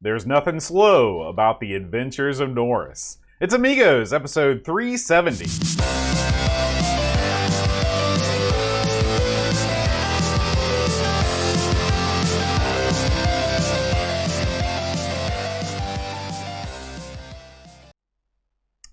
There's nothing slow about the Adventures of Norris. It's Amigos, episode 370.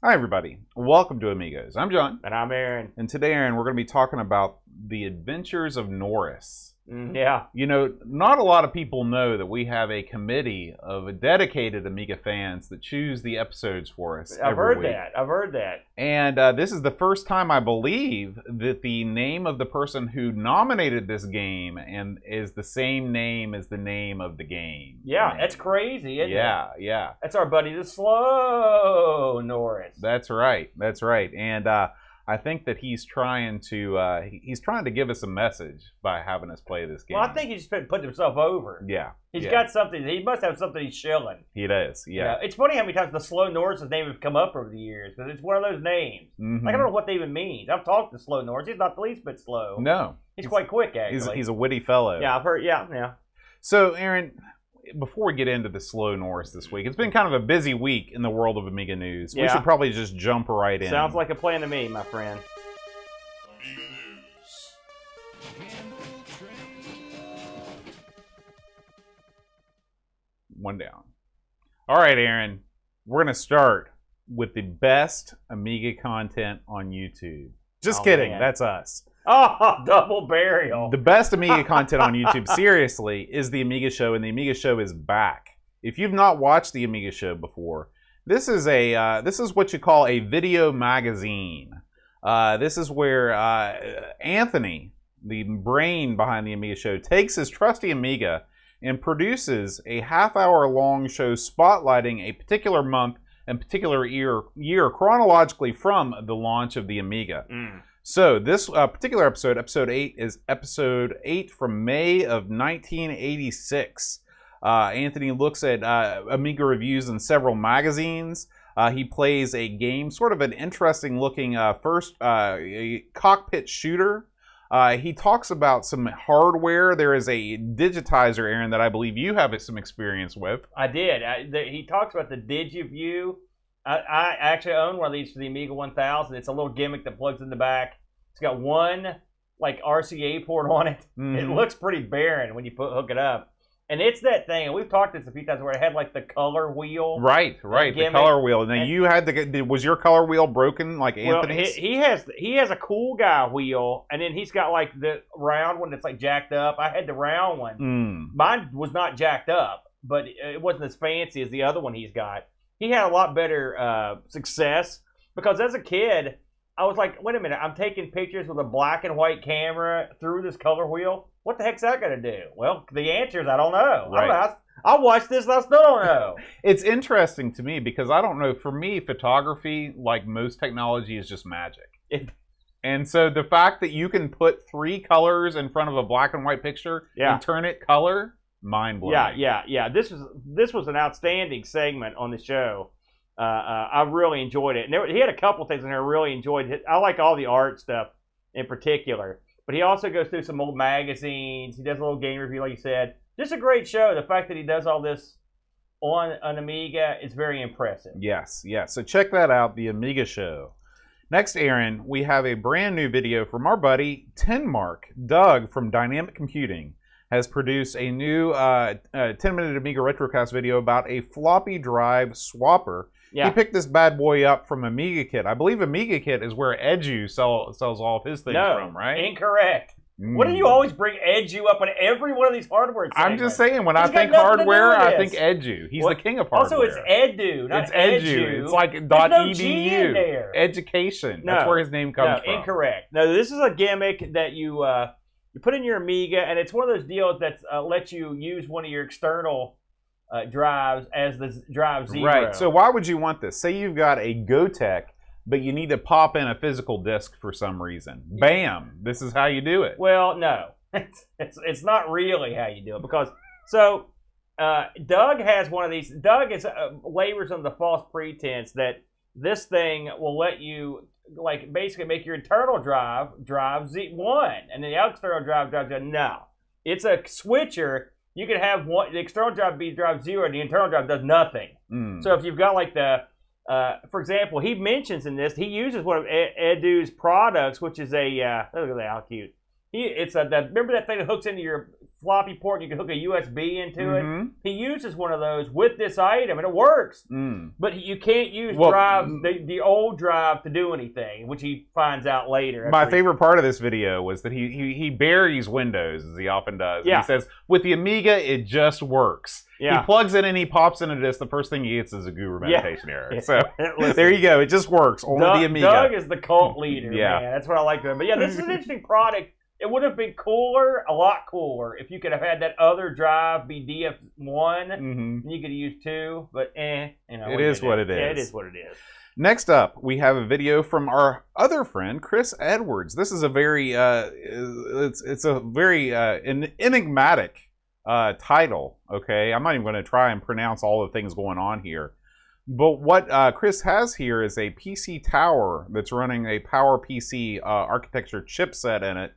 Hi everybody, welcome to Amigos. I'm John. And I'm Aaron. And today, Aaron, we're going to be talking about the Adventures of Norris. Yeah. You know, not a lot of people know that we have a committee of dedicated Amiga fans that choose the episodes for us. I've heard that. And this is the first time, I believe, that the name of the person who nominated this game and is the same name as the name of the game. Yeah, that's crazy, isn't it? Yeah. That's our buddy, the Slow Norris. That's right. And I think that he's trying to give us a message by having us play this game. Well, I think he's just put himself over. Yeah. He's got something. He must have something he's shilling. He does, yeah. You know, it's funny how many times the Slow Norris's name has come up over the years, because it's one of those names. Mm-hmm. Like, I don't know what that even means. I've talked to Slow Norris. He's not the least bit slow. No. He's quite quick, actually. He's a witty fellow. Yeah, I've heard, yeah. So, Aaron, before we get into the Slow Norris this week, it's been kind of a busy week in the world of Amiga news. We should probably just jump right in. Sounds like a plan to me, my friend. One down. All right, Aaron. We're going to start with the best Amiga content on YouTube. Just kidding. Man. That's us. Oh, double burial. The best Amiga content on YouTube, seriously, is the Amiga Show, and the Amiga Show is back. If you've not watched the Amiga Show before, this is what you call a video magazine. This is where Anthony, the brain behind the Amiga Show, takes his trusty Amiga and produces a half-hour-long show spotlighting a particular month and particular year chronologically from the launch of the Amiga. So this particular episode, episode 8, is episode 8 from May of 1986. Anthony looks at Amiga reviews in several magazines. He plays a game, sort of an interesting-looking first cockpit shooter. He talks about some hardware. There is a digitizer, Aaron, that I believe you have some experience with. I did. He talks about the DigiView. I actually own one of these for the Amiga 1000. It's a little gimmick that plugs in the back. It's got one like RCA port on it. Mm-hmm. It looks pretty barren when you hook it up. And it's that thing, and we've talked this a few times, where it had like the color wheel. Right, the color wheel. Now you had was your color wheel broken like Anthony's? Well, he has a cool guy wheel, and then he's got like the round one that's like jacked up. I had the round one. Mine was not jacked up, but it wasn't as fancy as the other one he's got. He had a lot better success, because as a kid, I was like, wait a minute, I'm taking pictures with a black and white camera through this color wheel. What the heck's that going to do? Well, the answer is I don't know. Right. I watched this and I still don't know. It's interesting to me because I don't know. For me, photography, like most technology, is just magic. And so the fact that you can put 3 colors in front of a black and white picture and turn it color, mind-blowing. Yeah. This was an outstanding segment on the show. I really enjoyed it. And he had a couple things in there I really enjoyed. I like all the art stuff in particular. But he also goes through some old magazines. He does a little game review, like you said. Just a great show. The fact that he does all this on an Amiga is very impressive. Yes. So check that out, the Amiga Show. Next, Aaron, we have a brand new video from our buddy, Tenmark. Doug from Dynamic Computing has produced a new 10-minute Amiga Retrocast video about a floppy drive swapper. Yeah. He picked this bad boy up from Amiga Kit. I believe Amiga Kit is where Edu sells all of his things from, right? Incorrect. What do you always bring Edu up on every one of these hardware segments? I'm just saying, when I think hardware, I think Edu. He's the king of hardware. Also, it's Edu, not Edu. It's like .edu. Education. That's where his name comes from. Incorrect. No, this is a gimmick that you put in your Amiga, and it's one of those deals that lets you use one of your external drives as the drive zero. Right. So why would you want this? Say you've got a GoTech, but you need to pop in a physical disc for some reason. Bam! This is how you do it. Well, no. It's not really how you do it, because Doug has one of these. Doug labors on the false pretense that this thing will let you basically make your internal drive Z1, and then the external drive. No, it's a switcher you can have the external drive be drive 0 and the internal drive does nothing. So if you've got like for example, he mentions in this, he uses one of Edu's products, which is a, look at that, how cute. Remember that thing that hooks into your floppy port and you can hook a USB into it? He uses one of those with this item and it works. But you can't use the old drive to do anything, which he finds out later. My favorite part of this video was that he buries Windows, as he often does. Yeah. He says, with the Amiga, it just works. Yeah. He plugs in and he pops into this. The first thing he gets is a guru meditation error. So there you go. It just works. Only the Amiga. Doug is the cult leader, man. That's what I like to him. But yeah, this is an interesting product. It would have been cooler, a lot cooler, if you could have had that other drive be DF1, and you could have used 2, but it is what it is. Yeah, it is what it is. Next up, we have a video from our other friend, Chris Edwards. This is a very, it's a very enigmatic title, okay? I'm not even going to try and pronounce all the things going on here. But what Chris has here is a PC tower that's running a PowerPC architecture chipset in it.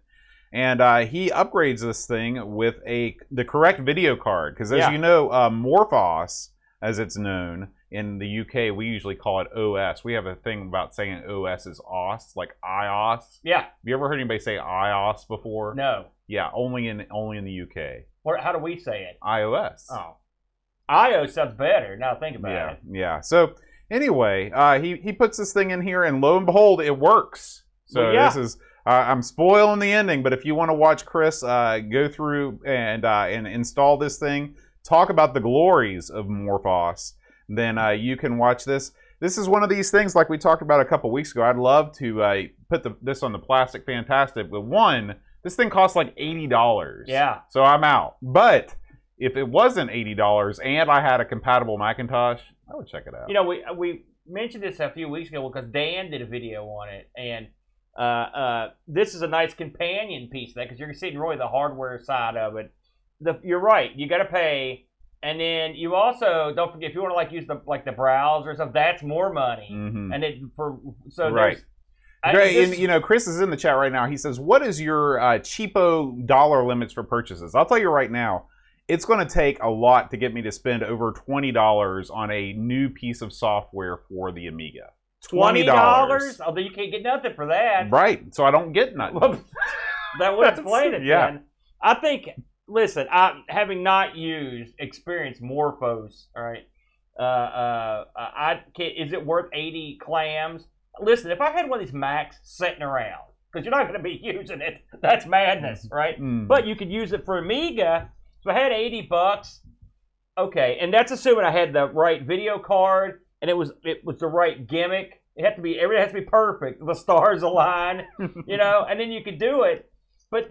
And he upgrades this thing with the correct video card. Because as you know, Morphos, as it's known, in the UK, we usually call it OS. We have a thing about saying OS is OS, like iOS. Yeah. Have you ever heard anybody say iOS before? No. Yeah, only in the UK. How do we say it? iOS. Oh. iOS sounds better, now think about it. Yeah. So anyway, he puts this thing in here, and lo and behold, it works. So this is... I'm spoiling the ending, but if you want to watch Chris go through and install this thing, talk about the glories of Morphos, then you can watch this. This is one of these things like we talked about a couple weeks ago. I'd love to put this on the Plastic Fantastic, but this thing costs like $80. Yeah. So I'm out. But if it wasn't $80 and I had a compatible Macintosh, I would check it out. You know, we mentioned this a few weeks ago because Dan did a video on it, and this is a nice companion piece of that because you're seeing really the hardware side of it. You're right. You got to pay, and then you also don't forget if you want to use the browser and stuff. That's more money, and right. Great, and Chris is in the chat right now. He says, "What is your cheapo dollar limits for purchases?" I'll tell you right now. It's going to take a lot to get me to spend over $20 on a new piece of software for the Amiga. $20? Although you can't get nothing for that. Right. So I don't get nothing. That would explain it, then. I think, listen, having not experienced Morphos, all right, is it worth 80 clams? Listen, if I had one of these Macs sitting around, because you're not going to be using it, that's madness, right? But you could use it for Amiga. So I had $80, okay, and that's assuming I had the right video card, and it was the right gimmick. Everything has to be perfect. The stars align, and then you could do it. But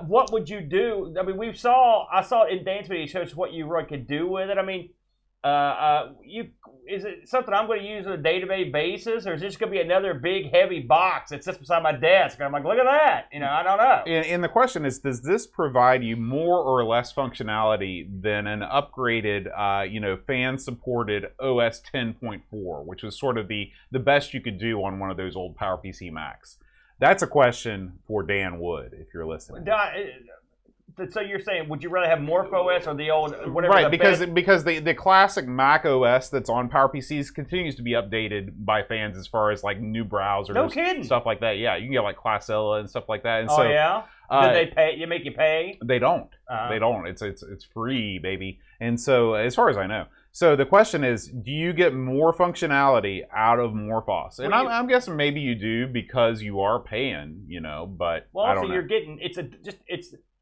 what would you do? I mean, I saw it in Dan's video. It shows what you really could do with it. I mean, is it something I'm going to use on a day-to-day basis, or is this going to be another big, heavy box that sits beside my desk? And I'm like, look at that. I don't know. And the question is, does this provide you more or less functionality than an upgraded, fan-supported OS 10.4, which was sort of the best you could do on one of those old PowerPC Macs? That's a question for Dan Wood, if you're listening. So you're saying, would you rather have MorphOS or the old whatever? Right, because the classic Mac OS that's on PowerPCs continues to be updated by fans as far as like new browsers, no kidding, stuff like that. Yeah, you can get like Classella and stuff like that. And did they pay? You make you pay? They don't. They don't. It's free, baby. And so, as far as I know. So the question is, do you get more functionality out of Morphos? And I'm guessing maybe you do because you are paying, but I don't know. You're getting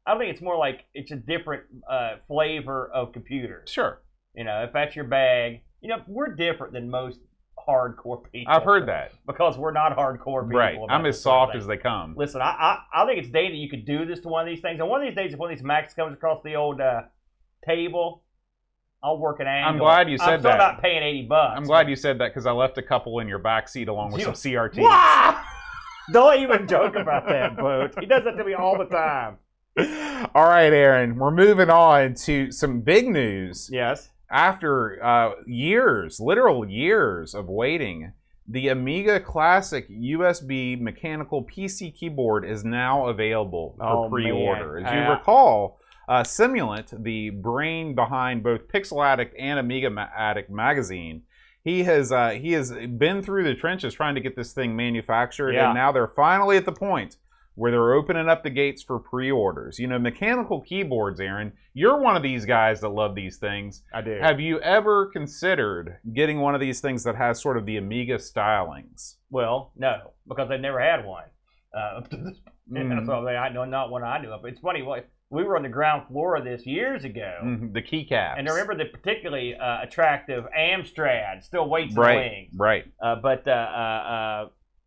I think it's more like it's a different flavor of computer. Sure. If that's your bag. We're different than most hardcore people. I've heard that. Because we're not hardcore people. Right. I'm as soft as they come. Listen, I think it's day that you could do this to one of these things. And one of these days, if one of these Macs comes across the old table, I'll work an angle. I'm glad you said that. I'm still not paying $80. I'm glad you said that because I left a couple in your back seat along with some CRTs. Don't even joke about that, Boat. He does that to me all the time. All right, Aaron, we're moving on to some big news. Yes. After literal years of waiting, the Amiga Classic USB mechanical PC keyboard is now available for pre-order. As you recall, Simulant, the brain behind both Pixel Addict and Amiga Addict magazine, he has been through the trenches trying to get this thing manufactured, and now they're finally at the point where they're opening up the gates for pre-orders. You know, mechanical keyboards, Aaron, you're one of these guys that love these things. I do. Have you ever considered getting one of these things that has sort of the Amiga stylings? Well, no, because I never had one. So I know not one I knew of. It's funny, we were on the ground floor of this years ago. The keycaps. And I remember the particularly attractive Amstrad, still weights and wings. Right. But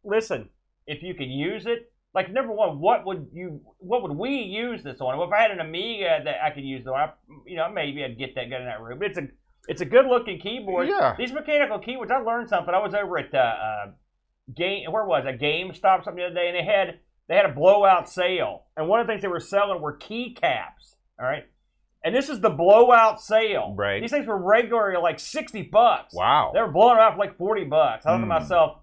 listen, if you can use it, like number one, what would we use this on? Well, if I had an Amiga that I could use, though, maybe I'd get in that room. But it's a good looking keyboard. Yeah. These mechanical keyboards, I learned something. I was over at GameStop something the other day, and they had a blowout sale, and one of the things they were selling were keycaps. All right. And this is the blowout sale. Right. These things were regularly like $60. Wow. They were blowing off like $40. I thought to myself,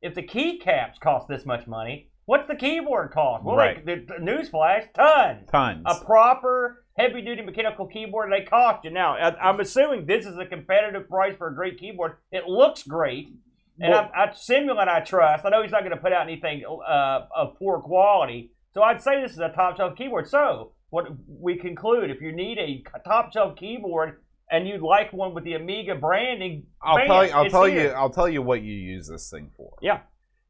if the keycaps cost this much money, what's the keyboard cost? Well, the newsflash, tons. A proper heavy-duty mechanical keyboard, they cost you. Now, I'm assuming this is a competitive price for a great keyboard. It looks great. And Simulant, I trust. I know he's not going to put out anything of poor quality. So I'd say this is a top-shelf keyboard. So what we conclude, if you need a top-shelf keyboard and you'd like one with the Amiga branding, I'll tell you what you use this thing for. Yeah.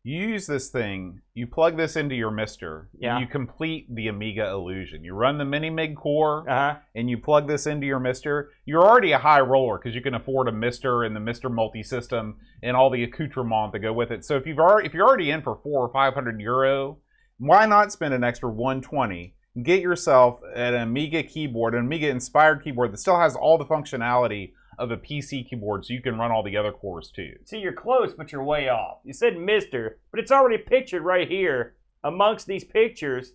You use this thing, you plug this into your Mister, and you complete the Amiga illusion. You run the Mini-Mig core, and you plug this into your Mister. You're already a high roller because you can afford a Mister and the Mister multi-system and all the accoutrements that go with it. So if you're already in for €400 or €500, why not spend an extra $120 and get yourself an Amiga keyboard, an Amiga-inspired keyboard that still has all the functionality of a PC keyboard, so you can run all the other cores too. See, you're close, but you're way off. You said Mister, but it's already pictured right here amongst these pictures.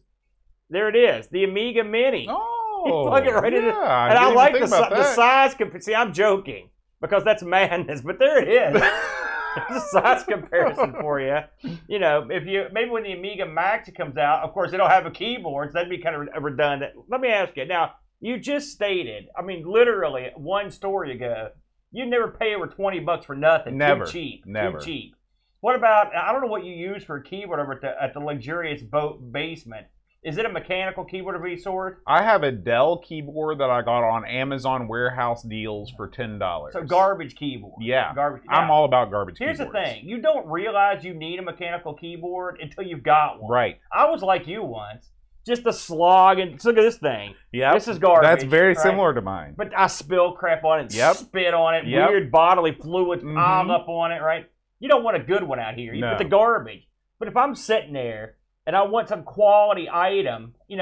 There it is, the Amiga Mini. Oh, you plug it right in. And I like the size. See, I'm joking because that's madness, but there it is. There's a size comparison for you. You know, maybe when the Amiga Max comes out, of course it'll have a keyboard, so that'd be kind of redundant. Let me ask you now. You just stated, I mean, literally one story ago, you'd never pay over $20 for nothing. Never. Too cheap. Never. Too cheap. What about, I don't know what you use for a keyboard over at the luxurious boat basement. Is it a mechanical keyboard of any sort? I have a Dell keyboard that I got on Amazon warehouse deals for $10. So garbage keyboard. Yeah. Garbage. I'm all about garbage keyboards. Here's the thing. You don't realize you need a mechanical keyboard until you've got one. Right. I was like you once. Just a slog, and look at this thing. Yeah, this is garbage. That's very similar to mine. But I spill crap on it, spit on it, weird bodily fluids piled up on it, right? You don't want a good one out here. You put the garbage. But if I'm sitting there and I want some quality item, you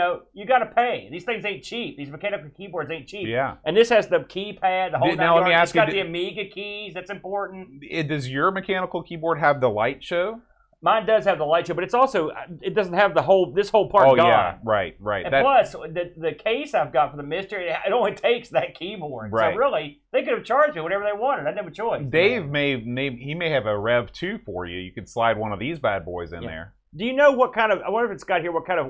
got to pay. These things ain't cheap. These mechanical keyboards ain't cheap. Yeah. And this has the keypad, the whole now let me ask you, it's got the Amiga keys. That's important. Does your mechanical keyboard have the light show? Mine does have the light show, but it doesn't have this whole part gone. Yeah, right. And plus, the case I've got for the Mister, it only takes that keyboard. Right. So really, they could have charged me whatever they wanted. I didn't have a choice. Dave may have a Rev 2 for you. You could slide one of these bad boys in there. Do you know what kind of, I wonder if it's got here, what kind of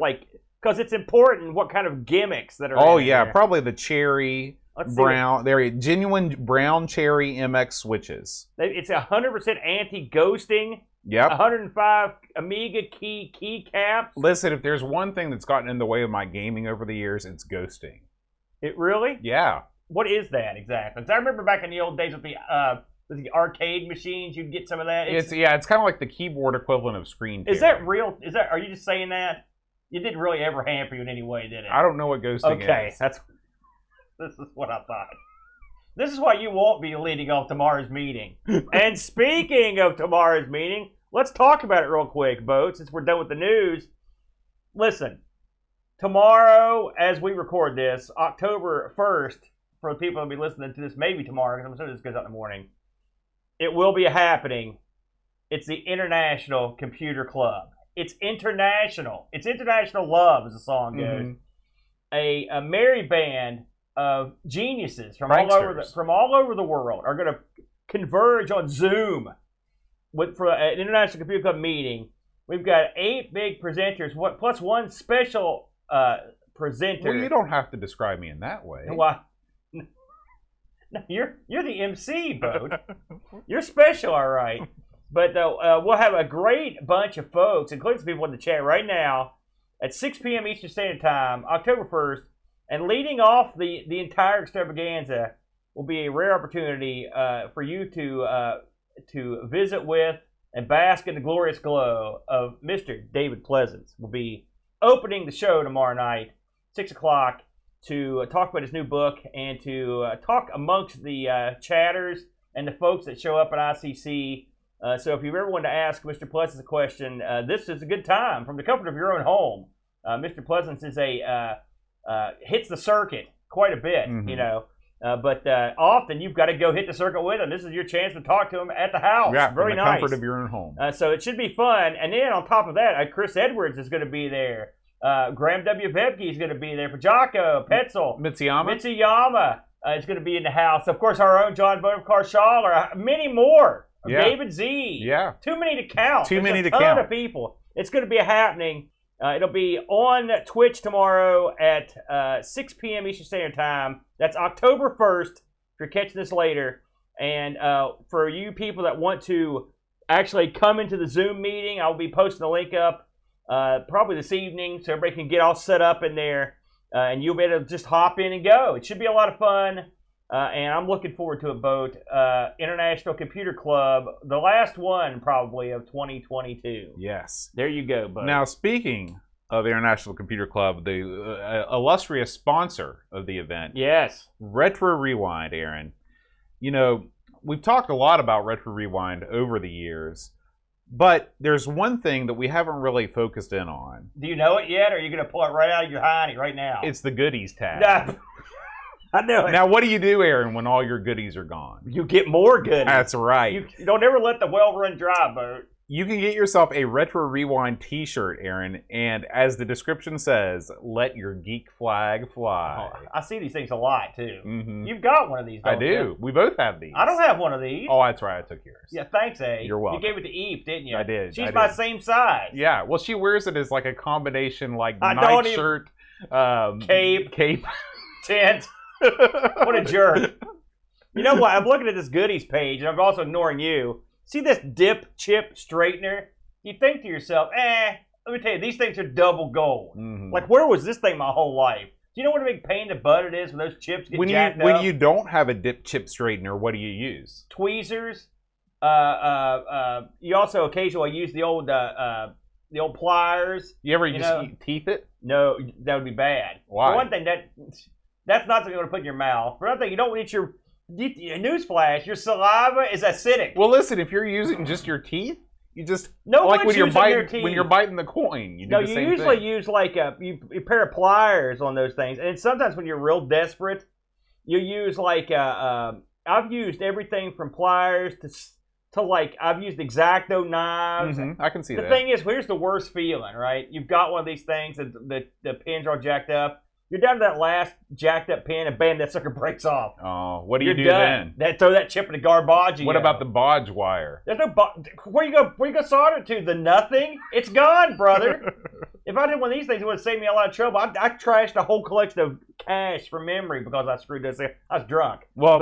because it's important, what kind of gimmicks that are in there. Probably the cherry. Brown, they're genuine brown cherry MX switches. It's 100% anti-ghosting. Yep. 105 Amiga keycaps. Listen, if there's one thing that's gotten in the way of my gaming over the years, it's ghosting. It really? Yeah. What is that exactly? Because I remember back in the old days with the arcade machines, you'd get some of that. It's kind of like the keyboard equivalent of screen tearing. Is that real? Are you just saying that? It didn't really ever hamper you in any way, did it? I don't know what ghosting is. Okay, this is what I thought. This is why you won't be leading off tomorrow's meeting. And speaking of tomorrow's meeting, let's talk about it real quick, Bo, since we're done with the news. Listen, tomorrow, as we record this, October 1st, for the people that will be listening to this maybe tomorrow, because I'm assuming this goes out in the morning, it will be happening. It's the International Computer Club. It's international. It's international love, as the song goes. A merry band of geniuses from all over the world are going to converge on Zoom for an International Computer Club meeting. We've got 8 big presenters, plus one special presenter. Well, you don't have to describe me in that way. Why? No, you're the MC, Bo. You're special, all right. But we'll have a great bunch of folks, including some people in the chat right now, at 6 p.m. Eastern Standard Time, October 1st. And leading off the entire extravaganza will be a rare opportunity for you to visit with and bask in the glorious glow of Mr. David Pleasance. Will be opening the show tomorrow night, 6 o'clock, to talk about his new book and to talk amongst the chatters and the folks that show up at ICC. So if you've ever wanted to ask Mr. Pleasance a question, this is a good time from the comfort of your own home. Mr. Pleasance is hits the circuit quite a bit, you know. But often you've got to go hit the circuit with him. This is your chance to talk to him at the house. Yeah, very from the nice. comfort of your own home. So it should be fun. And then on top of that, Chris Edwards is going to be there. Graham W. Vebke is going to be there. Pajako, Petzel, Mitsuyama is going to be in the house. Of course, our own John Bodekar Schaller, many more. David Z. Yeah. Too many to count. Too many to count. A count. ton of people. It's going to be happening. It'll be on Twitch tomorrow at 6 p.m. Eastern Standard Time. That's October 1st, if you're catching this later. And for you people that want to actually come into the Zoom meeting, I'll be posting the link up probably this evening so everybody can get all set up in there. And you'll be able to just hop in and go. It should be a lot of fun. And I'm looking forward to it, Boat. International Computer Club, the last one probably of 2022. Yes. There you go, Boat. Now, speaking of International Computer Club, the illustrious sponsor of the event. Yes. Retro Rewind, Aaron. You know, we've talked a lot about Retro Rewind over the years, but there's one thing that we haven't really focused in on. Do you know it yet, or are you going to pull it right out of your hiney right now? It's the goodies tab. I know it. Now, what do you do, Aaron, when all your goodies are gone? You get more goodies. That's right. You don't ever let the well run dry, Boat. You can get yourself a Retro Rewind t-shirt, Aaron, and as the description says, let your geek flag fly. Oh, I see these things a lot, too. Mm-hmm. You've got one of these, don't you? I do. We both have these. I don't have one of these. Oh, that's right. I took yours. Yeah, thanks, A. You're welcome. You gave it to Eve, didn't you? I did. She's my same size. Yeah. Well, she wears it as like a combination, like nightshirt, cape, tent. What a jerk. You know what? I'm looking at this goodies page, and I'm also ignoring you. See this dip chip straightener? You think to yourself, let me tell you, these things are double gold. Mm-hmm. Like, where was this thing my whole life? Do you know what a big pain in the butt it is when those chips get jacked up? When you don't have a dip chip straightener, what do you use? Tweezers. You also occasionally use the old pliers. You ever just teeth it? No, that would be bad. Why? For one thing, that's not something you want to put in your mouth. For another thing, you don't want your newsflash. Your saliva is acidic. Well, listen, if you're using just your teeth, you just like when you're biting the coin. You do the same thing. You usually use like a pair of pliers on those things, and sometimes when you're real desperate, you use like I've used everything from pliers to like I've used X-Acto knives. Mm-hmm. I can see that. The thing is, here's the worst feeling, right? You've got one of these things, and the pins are all jacked up. You're down to that last jacked up pin, and bam, that sucker breaks off. Oh, what do you do done. then? Throw that chip in the garbage. What about the bodge wire? There's no where you go solder it to? The nothing? It's gone, brother. If I did one of these things, it would save me a lot of trouble. I trashed a whole collection of cash from memory because I screwed this up. I was drunk. Well,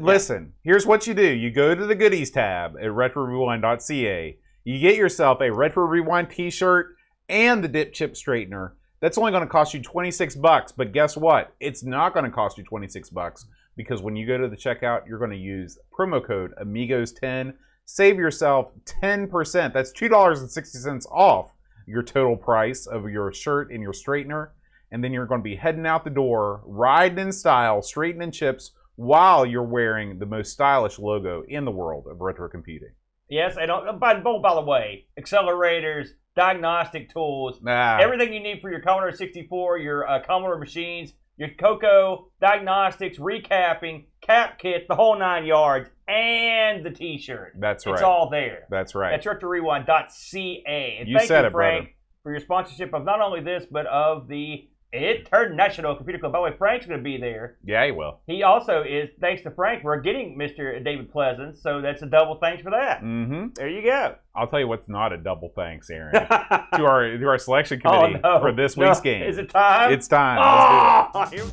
listen, here's what you do. You go to the goodies tab at RetroRewind.ca. You get yourself a Retro Rewind t-shirt and the dip chip straightener. That's only going to cost you $26, but guess what? It's not going to cost you $26 because when you go to the checkout, you're going to use promo code Amigos10. Save yourself 10%. That's $2.60 off your total price of your shirt and your straightener. And then you're going to be heading out the door, riding in style, straightening chips while you're wearing the most stylish logo in the world of retro computing. Yes, and by the way, accelerators, diagnostic tools, everything you need for your Commodore 64, your Commodore machines, your Coco, diagnostics, recapping, cap kits, the whole 9 yards, and the t-shirt. That's right. It's all there. That's right. That's RetroRewind.ca. And you thank said you, it, Frank, brother, for your sponsorship of not only this, but of the International Computer Club. By the way, Frank's going to be there. Yeah, he will. He also is, thanks to Frank, we're getting Mr. David Pleasance, so that's a double thanks for that. Mm-hmm. There you go. I'll tell you what's not a double thanks, Aaron. to our selection committee for this week's game. Is it time? It's time. Let's do it.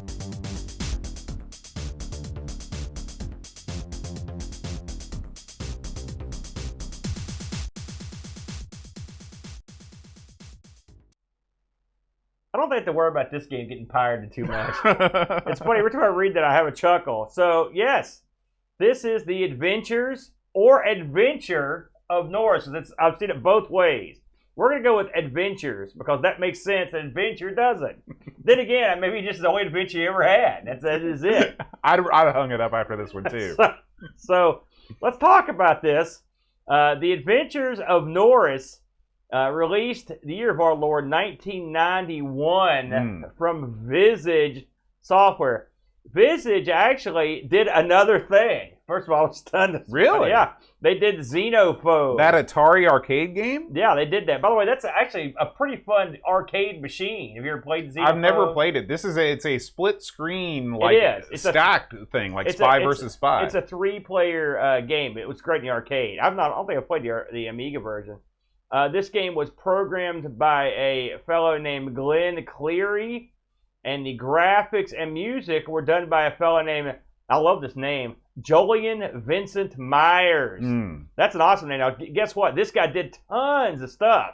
I don't have to worry about this game getting pirated too much. It's funny, every time I read that, I have a chuckle. So, yes, this is the Adventures or Adventure of Norris. I've seen it both ways. We're going to go with Adventures because that makes sense. Adventure doesn't. Then again, maybe this is the only adventure you ever had. That is it. I'd have hung it up after this one, too. So let's talk about this. The Adventures of Norris. Released the year of our Lord 1991 from Visage Software. Visage actually did another thing. First of all, I was stunned. Really? Yeah. They did Xenophobe. That Atari arcade game? Yeah, they did that. By the way, that's actually a pretty fun arcade machine. Have you ever played Xenophobe? I've never played it. It's a split screen, like it's stacked thing, like Spy versus Spy. It's a 3-player game. It was great in the arcade. I don't think I've played the Amiga version. This game was programmed by a fellow named Glenn Cleary, and the graphics and music were done by a fellow named, I love this name, Julian Vincent Myers. That's an awesome name. Now, guess what? This guy did tons of stuff.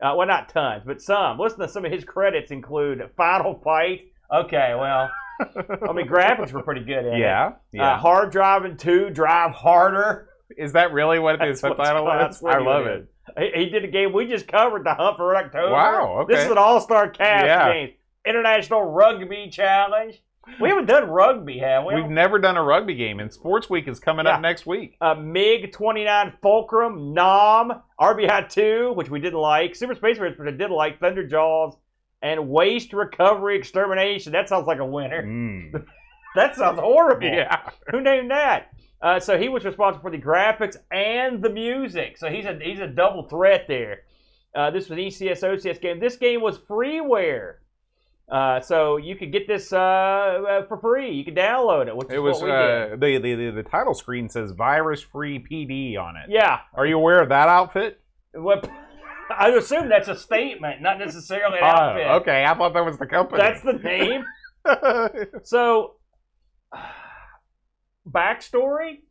Well, not tons, but some. Listen to some of his credits include Final Fight. Okay, well, I mean, graphics were pretty good in it. Yeah. Hard Driving 2, Drive Harder. Is that really what the subtitle is? I love it. He did a game we just covered, the Hunt for October. Wow, okay. This is an all-star cast game. International Rugby Challenge. We haven't done rugby, have we? We've never done a rugby game, and Sports Week is coming up next week. MiG-29 Fulcrum, Nom, RBI 2, which we didn't like, Super Space Race, which I did like, Thunder Jaws, and Waste Recovery Extermination. That sounds like a winner. That sounds horrible. Yeah. Who named that? So he was responsible for the graphics and the music. So he's a double threat there. This was an ECS OCS game. This game was freeware. So you could get this for free. You could download it. Which is what we did. The title screen says virus-free PD on it. Yeah. Are you aware of that outfit? What? I assume that's a statement, not necessarily an outfit. Okay, I thought that was the company. That's the name. So. Backstory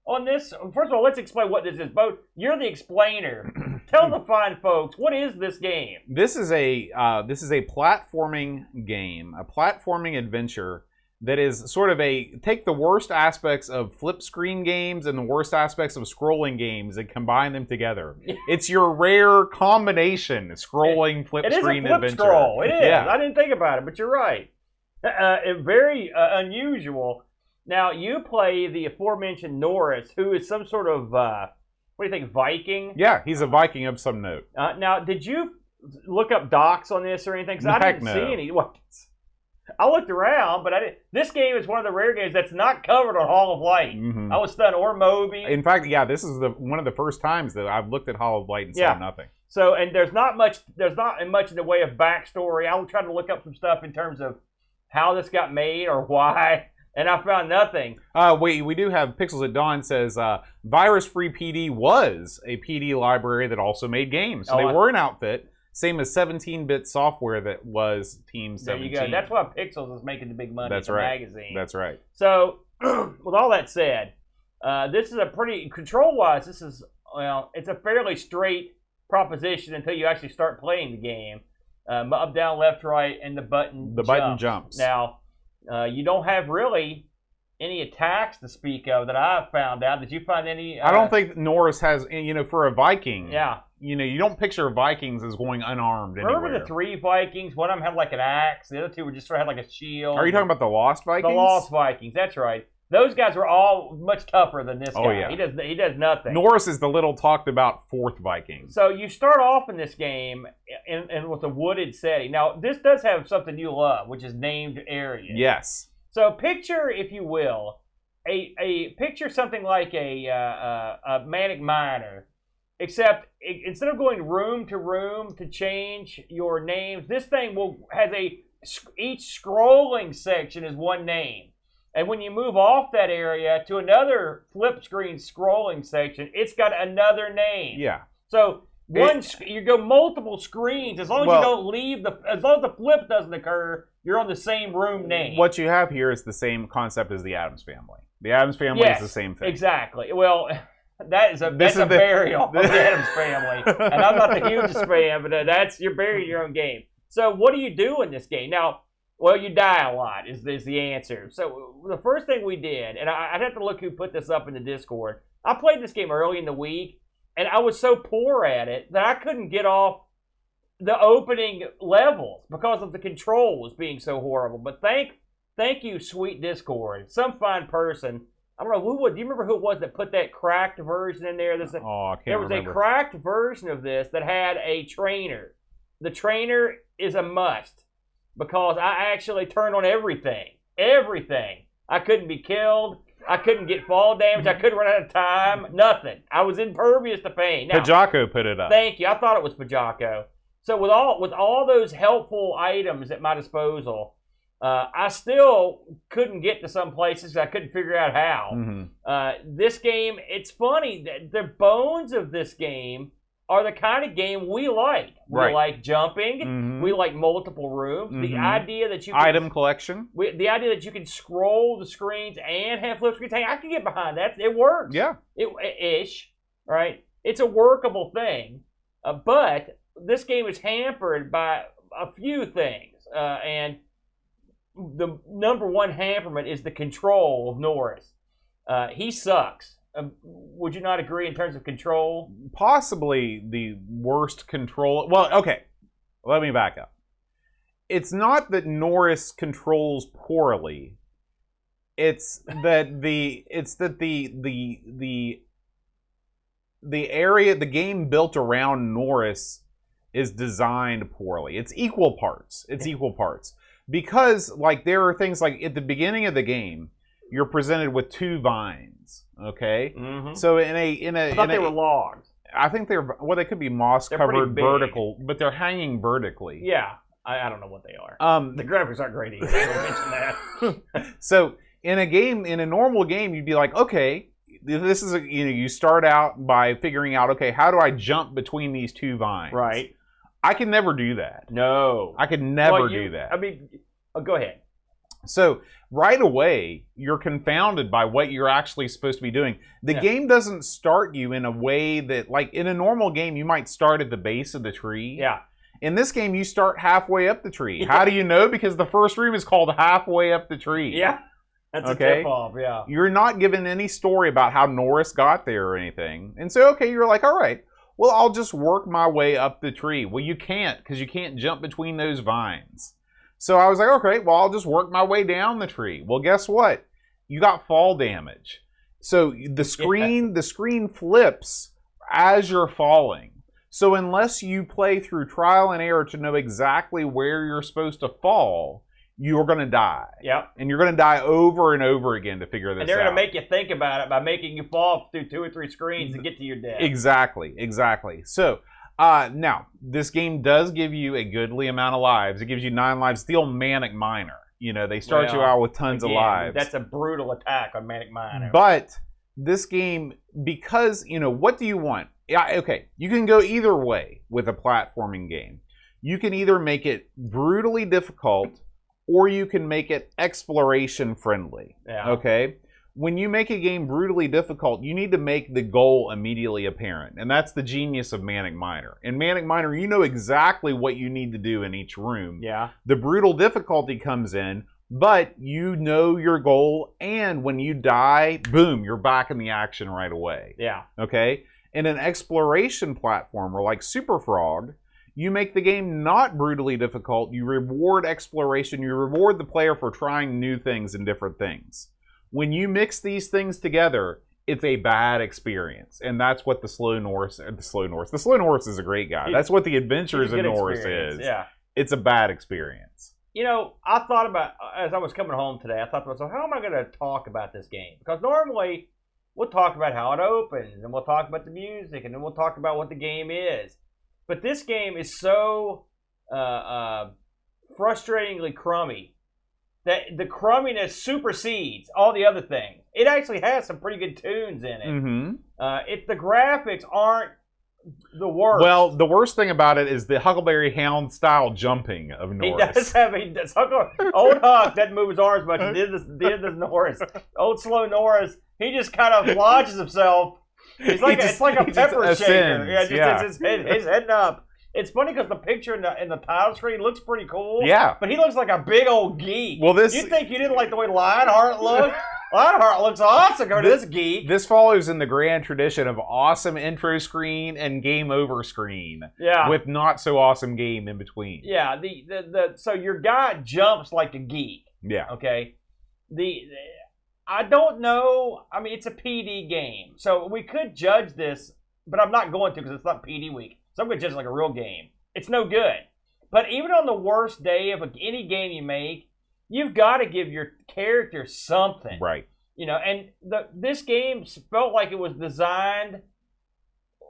on this. First of all, let's explain what this is. Both, you're the explainer. Tell the fine folks, what is this game? This is a platforming game, a platforming adventure that is sort of take the worst aspects of flip screen games and the worst aspects of scrolling games and combine them together. It's your rare combination, scrolling flip screen adventure. It is a flip scroll. It is. Yeah. I didn't think about it, but you're right. Very unusual. Now, you play the aforementioned Norris, who is some sort of, what do you think, Viking? Yeah, he's a Viking of some note. Now, did you look up docs on this or anything? Because I didn't see any. I looked around, but I didn't. This game is one of the rare games that's not covered on Hall of Light. I was stunned, or Moby. In fact, yeah, this is one of the first times that I've looked at Hall of Light and saw nothing. So, and there's not much in the way of backstory. I was trying to look up some stuff in terms of how this got made or why. And I found nothing. We do have Pixels at Dawn says Virus-Free PD was a PD library that also made games. So they were an outfit, same as 17-bit software that was Team 17. There you go. That's why Pixels is making the big money in the magazine. That's right. So, with all that said, this is a pretty, control-wise, this is, well, it's a fairly straight proposition until you actually start playing the game. Up, down, left, right, and the button jumps. Now, you don't have really any attacks to speak of that I've found out. Did you find any? I don't think Norris has, for a Viking. Yeah. You don't picture Vikings as going unarmed anywhere. Remember the 3 Vikings? One of them had like an axe. The other 2 were just sort of had like a shield. Are you talking about the Lost Vikings? The Lost Vikings, that's right. Those guys are all much tougher than this guy. Oh, yeah. He does nothing. Norris is the little talked about 4th Viking. So you start off in this game in with a wooded setting. Now, this does have something you love, which is named areas. Yes. So picture, if you will, picture something like a Manic Miner, except instead of going room to change your names, this thing has a each scrolling section is one name. And when you move off that area to another flip screen scrolling section, it's got another name. Yeah. So you go multiple screens as long as you don't leave as long as the flip doesn't occur, you're on the same room name. What you have here is the same concept as the Addams Family. The Addams Family is the same thing. Exactly. Well, that's a burial of the Addams Family, and I'm not the hugest fan, but you're burying your own game. So what do you do in this game now? Well, you die a lot is the answer. So the first thing we did, and I'd have to look who put this up in the Discord. I played this game early in the week, and I was so poor at it that I couldn't get off the opening levels because of the controls being so horrible. But thank you, sweet Discord. Some fine person. I don't know do you remember who it was that put that cracked version in there? I can't remember. There was a cracked version of this that had a trainer. The trainer is a must because I actually turned on everything. Everything. I couldn't be killed. I couldn't get fall damage. I couldn't run out of time. Nothing. I was impervious to pain. Now, Pajako put it up. Thank you. I thought it was Pajako. So with all those helpful items at my disposal, I still couldn't get to some places. I couldn't figure out how. Mm-hmm. This game, it's funny. The bones of this game are the kind of game we like. We like jumping. Mm-hmm. We like multiple rooms. Mm-hmm. The idea that you can, item collection. The idea that you can scroll the screens and have flip screens. Hey, I can get behind that. It works. Yeah. Ish. Right. It's a workable thing. But this game is hampered by a few things. And the number one hamperment is the control of Norris. He sucks. Would you not agree in terms of control? Possibly the worst control. Well, okay. Let me back up. It's not that Norris controls poorly. It's that the area, the game built around Norris is designed poorly. It's equal parts. Because like there are things like at the beginning of the game, you're presented with two vines. Okay, mm-hmm. So I thought they were logs. I think they could be moss covered vertical, but they're hanging vertically. Yeah, I don't know what they are. The graphics aren't great either. I'll mention that. So in a normal game, you'd be like, okay, this is you start out by figuring out, okay, how do I jump between these two vines? Right. I can never do that. No, I could never do that. I mean, go ahead. So right away, you're confounded by what you're actually supposed to be doing. The game doesn't start you in a way that, like in a normal game, you might start at the base of the tree. Yeah. In this game, you start halfway up the tree. How do you know? Because the first room is called halfway up the tree. Yeah. That's a tip-off, yeah. You're not given any story about how Norris got there or anything. And so, okay, you're like, all right, well, I'll just work my way up the tree. Well, you can't, because you can't jump between those vines. So I was like, okay, well, I'll just work my way down the tree. Well, guess what? You got fall damage. So the screen flips as you're falling. So unless you play through trial and error to know exactly where you're supposed to fall, you're going to die. Yep. And you're going to die over and over again to figure this out. And they're going to make you think about it by making you fall through 2 or 3 screens to get to your death. Exactly. So now, this game does give you a goodly amount of lives. It gives you 9 lives. The old Manic Miner. They start you out with tons of lives. That's a brutal attack on Manic Miner. But this game, because, what do you want? Yeah, okay, you can go either way with a platforming game. You can either make it brutally difficult, or you can make it exploration friendly. Yeah. Okay? When you make a game brutally difficult, you need to make the goal immediately apparent. And that's the genius of Manic Miner. In Manic Miner, you know exactly what you need to do in each room. Yeah. The brutal difficulty comes in, but you know your goal, and when you die, boom, you're back in the action right away. Yeah. Okay? In an exploration platformer like Super Frog, you make the game not brutally difficult. You reward exploration. You reward the player for trying new things and different things. When you mix these things together, it's a bad experience. And that's what the Slow Norris is a great guy. That's what the Adventures of Norris is. Yeah. It's a bad experience. I thought about, as I was coming home today, I thought to myself, how am I going to talk about this game? Because normally, we'll talk about how it opens, and we'll talk about the music, and then we'll talk about what the game is. But this game is so frustratingly crummy. That the crumminess supersedes all the other things. It actually has some pretty good tunes in it. Mm-hmm. The graphics aren't the worst. Well, the worst thing about it is the Huckleberry Hound style jumping of Norris. He does have old Huck doesn't move his arms much. Did this Norris. Old slow Norris. He just kind of lodges himself. It's like a pepper shaker. It's heading up. It's funny because the picture in the title screen looks pretty cool. Yeah. But he looks like a big old geek. Well, you think you didn't like the way Lionheart looked? Lionheart looks awesome. Go to this geek. This follows in the grand tradition of awesome intro screen and game over screen. Yeah. With not so awesome game in between. Yeah. So your guy jumps like a geek. Yeah. Okay. I don't know. I mean, it's a PD game, so we could judge this, but I'm not going to because it's not PD week. So I'm going to judge it like a real game. It's no good. But even on the worst day of any game you make, you've got to give your character something. Right. You know, and this game felt like it was designed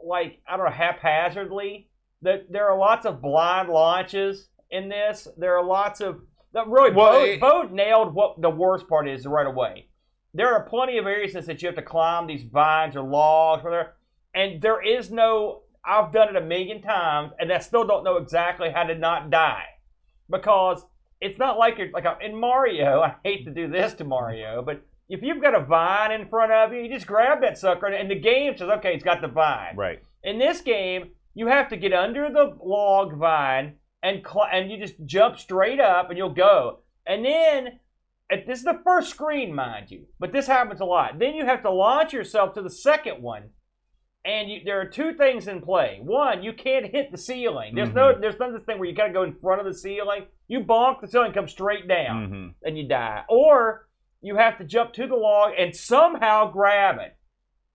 like, I don't know, haphazardly. There are lots of blind launches in this. There are lots of... Bo nailed what the worst part is right away. There are plenty of areas that you have to climb these vines or logs, and there is no... I've done it a million times, and I still don't know exactly how to not die. Because it's not like you're... Like in Mario, I hate to do this to Mario, but if you've got a vine in front of you, you just grab that sucker, and the game says, okay, it's got the vine. Right. In this game, you have to get under the log vine, and you just jump straight up, and you'll go. And then... This is the first screen, mind you, but this happens a lot. Then you have to launch yourself to the second one, and there are two things in play. One, you can't hit the ceiling. There's none of this thing where you got to go in front of the ceiling. You bonk the ceiling, come straight down, and you die. Or you have to jump to the log and somehow grab it.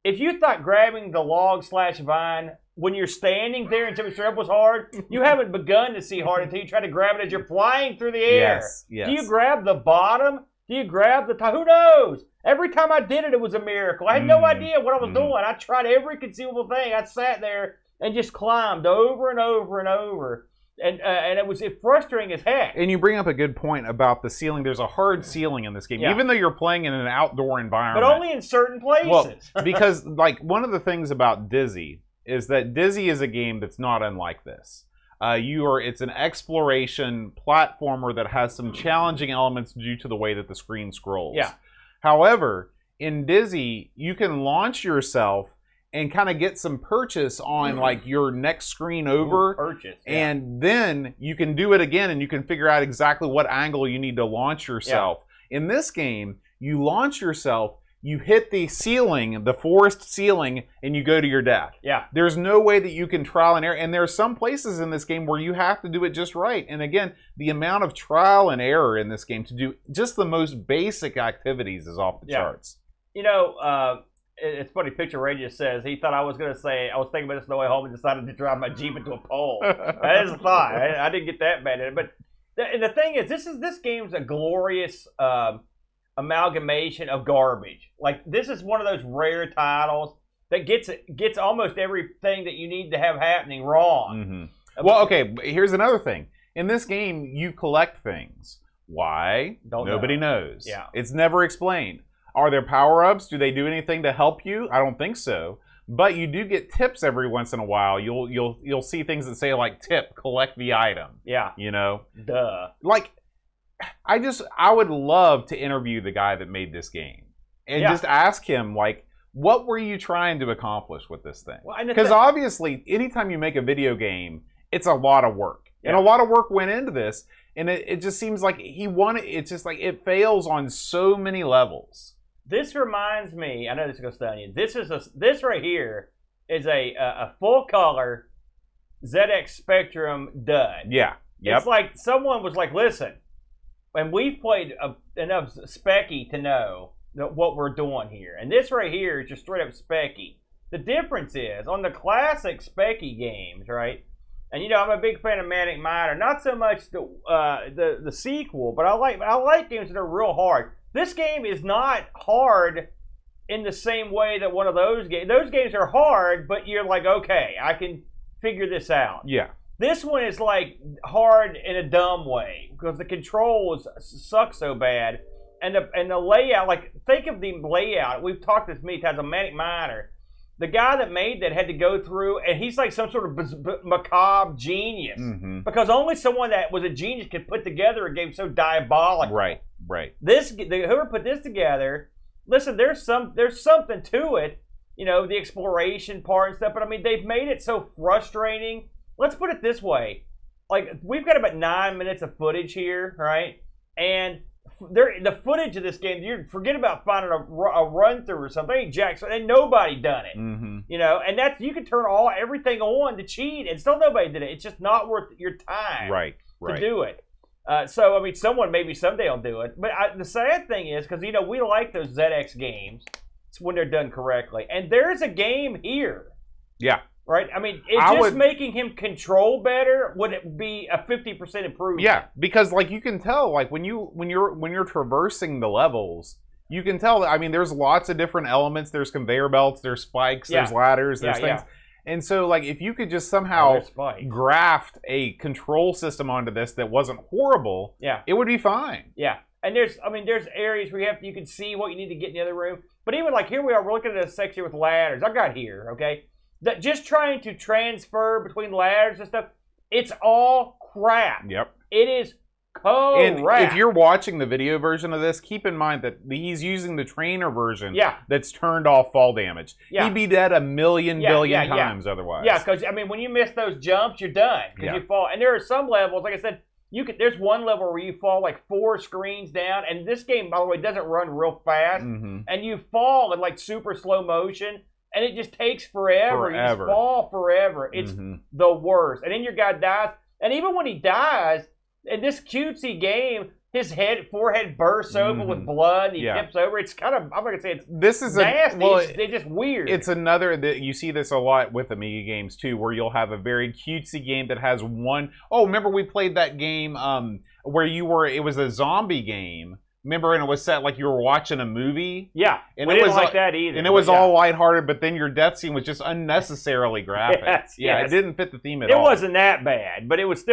If you thought grabbing the log/vine when you're standing there and jumping straight up was hard, you haven't begun to see hard until you try to grab it as you're flying through the air. Yes. Do you grab the bottom? Do you grab the top? Who knows? Every time I did it, it was a miracle. I had no idea what I was doing. I tried every conceivable thing. I sat there and just climbed over and over and over. And it was frustrating as heck. And you bring up a good point about the ceiling. There's a hard ceiling in this game, even though you're playing in an outdoor environment. But only in certain places. Well, because like one of the things about Dizzy is that Dizzy is a game that's not unlike this. It's an exploration platformer that has some challenging elements due to the way that the screen scrolls. Yeah. However, in Dizzy, you can launch yourself and kind of get some purchase on like your next screen over. And then you can do it again and you can figure out exactly what angle you need to launch yourself. Yeah. In this game, you launch yourself, you hit the ceiling, the forest ceiling, and you go to your death. Yeah. There's no way that you can trial and error. And there are some places in this game where you have to do it just right. And again, the amount of trial and error in this game to do just the most basic activities is off the charts. You know, it's funny, Picture Ray just says, he thought I was going to say, I was thinking about this on the way home and decided to drive my Jeep into a pole. That is a thought. I didn't get that bad in it. But the thing is, this game's a glorious... amalgamation of garbage. Like, this is one of those rare titles that gets almost everything that you need to have happening wrong. Well, okay, here's another thing. In this game, you collect things. Why? Nobody knows. Yeah. It's never explained. Are there power-ups? Do they do anything to help you? I don't think so. But you do get tips every once in a while. You'll see things that say like tip, collect the item. Yeah. You know? Duh. Like, I would love to interview the guy that made this game and just ask him, like, what were you trying to accomplish with this thing? Because obviously, anytime you make a video game, it's a lot of work. Yeah. And a lot of work went into this, and it just seems like it's just like it fails on so many levels. This reminds me, I know this is going to stun you, this right here is a full-color ZX Spectrum dud. Yeah. Yep. It's like someone was like, listen, and we've played enough Specky to know what we're doing here. And this right here is just straight up Specky. The difference is, on the classic Specky games, right? And you know, I'm a big fan of Manic Miner. Not so much the sequel, but I like games that are real hard. This game is not hard in the same way that one of those games. Those games are hard, but you're like, okay, I can figure this out. Yeah. This one is like hard in a dumb way because the controls suck so bad, and the layout. Like think of the layout. We've talked this many times. A Manic Miner, the guy that made that had to go through, and he's like some sort of macabre genius because only someone that was a genius could put together a game so diabolical. Right. Whoever put this together. Listen, there's something to it. You know, the exploration part and stuff. But I mean, they've made it so frustrating. Let's put it this way. Like, we've got about 9 minutes of footage here, right? And the footage of this game, you forget about finding a run-through or something. Ain't Jackson, ain't nobody done it. You know, and you can turn everything on to cheat, and still nobody did it. It's just not worth your time to do it. So, I mean, someone maybe someday will do it. But the sad thing is, because, you know, we like those ZX games when they're done correctly. And there's a game here. Yeah. Right? I mean, just making him control better would it be a 50% improvement. Yeah, because like you can tell, like when you're traversing the levels, you can tell that, I mean, there's lots of different elements. There's conveyor belts, there's spikes, there's ladders, there's things. And so like if you could just somehow graft a control system onto this that wasn't horrible, it would be fine. Yeah. And there's areas where you can see what you need to get in the other room. But even like here we are, we're looking at a section with ladders. I've got here, okay? That just trying to transfer between ladders and stuff, it's all crap. Yep. It is crap. And if you're watching the video version of this, keep in mind that he's using the trainer version that's turned off fall damage. He'd be dead a million billion times otherwise. Yeah, because, I mean, when you miss those jumps, you're done. Because you fall. And there are some levels, like I said, there's one level where you fall like 4 screens down. And this game, by the way, doesn't run real fast. And you fall in like super slow motion. And it just takes forever. You just fall forever. It's the worst. And then your guy dies. And even when he dies, in this cutesy game, his forehead bursts open with blood. And he tips over. It's kind of, I'm not going to say it's nasty. It's just weird. It's another, you see this a lot with Amiga games too, where you'll have a very cutesy game that has one. Oh, remember we played that game where it was a zombie game. Remember, and it was set like you were watching a movie. Yeah, and we didn't like that either. And it was all lighthearted, but then your death scene was just unnecessarily graphic. It didn't fit the theme at all. It wasn't that bad, but it was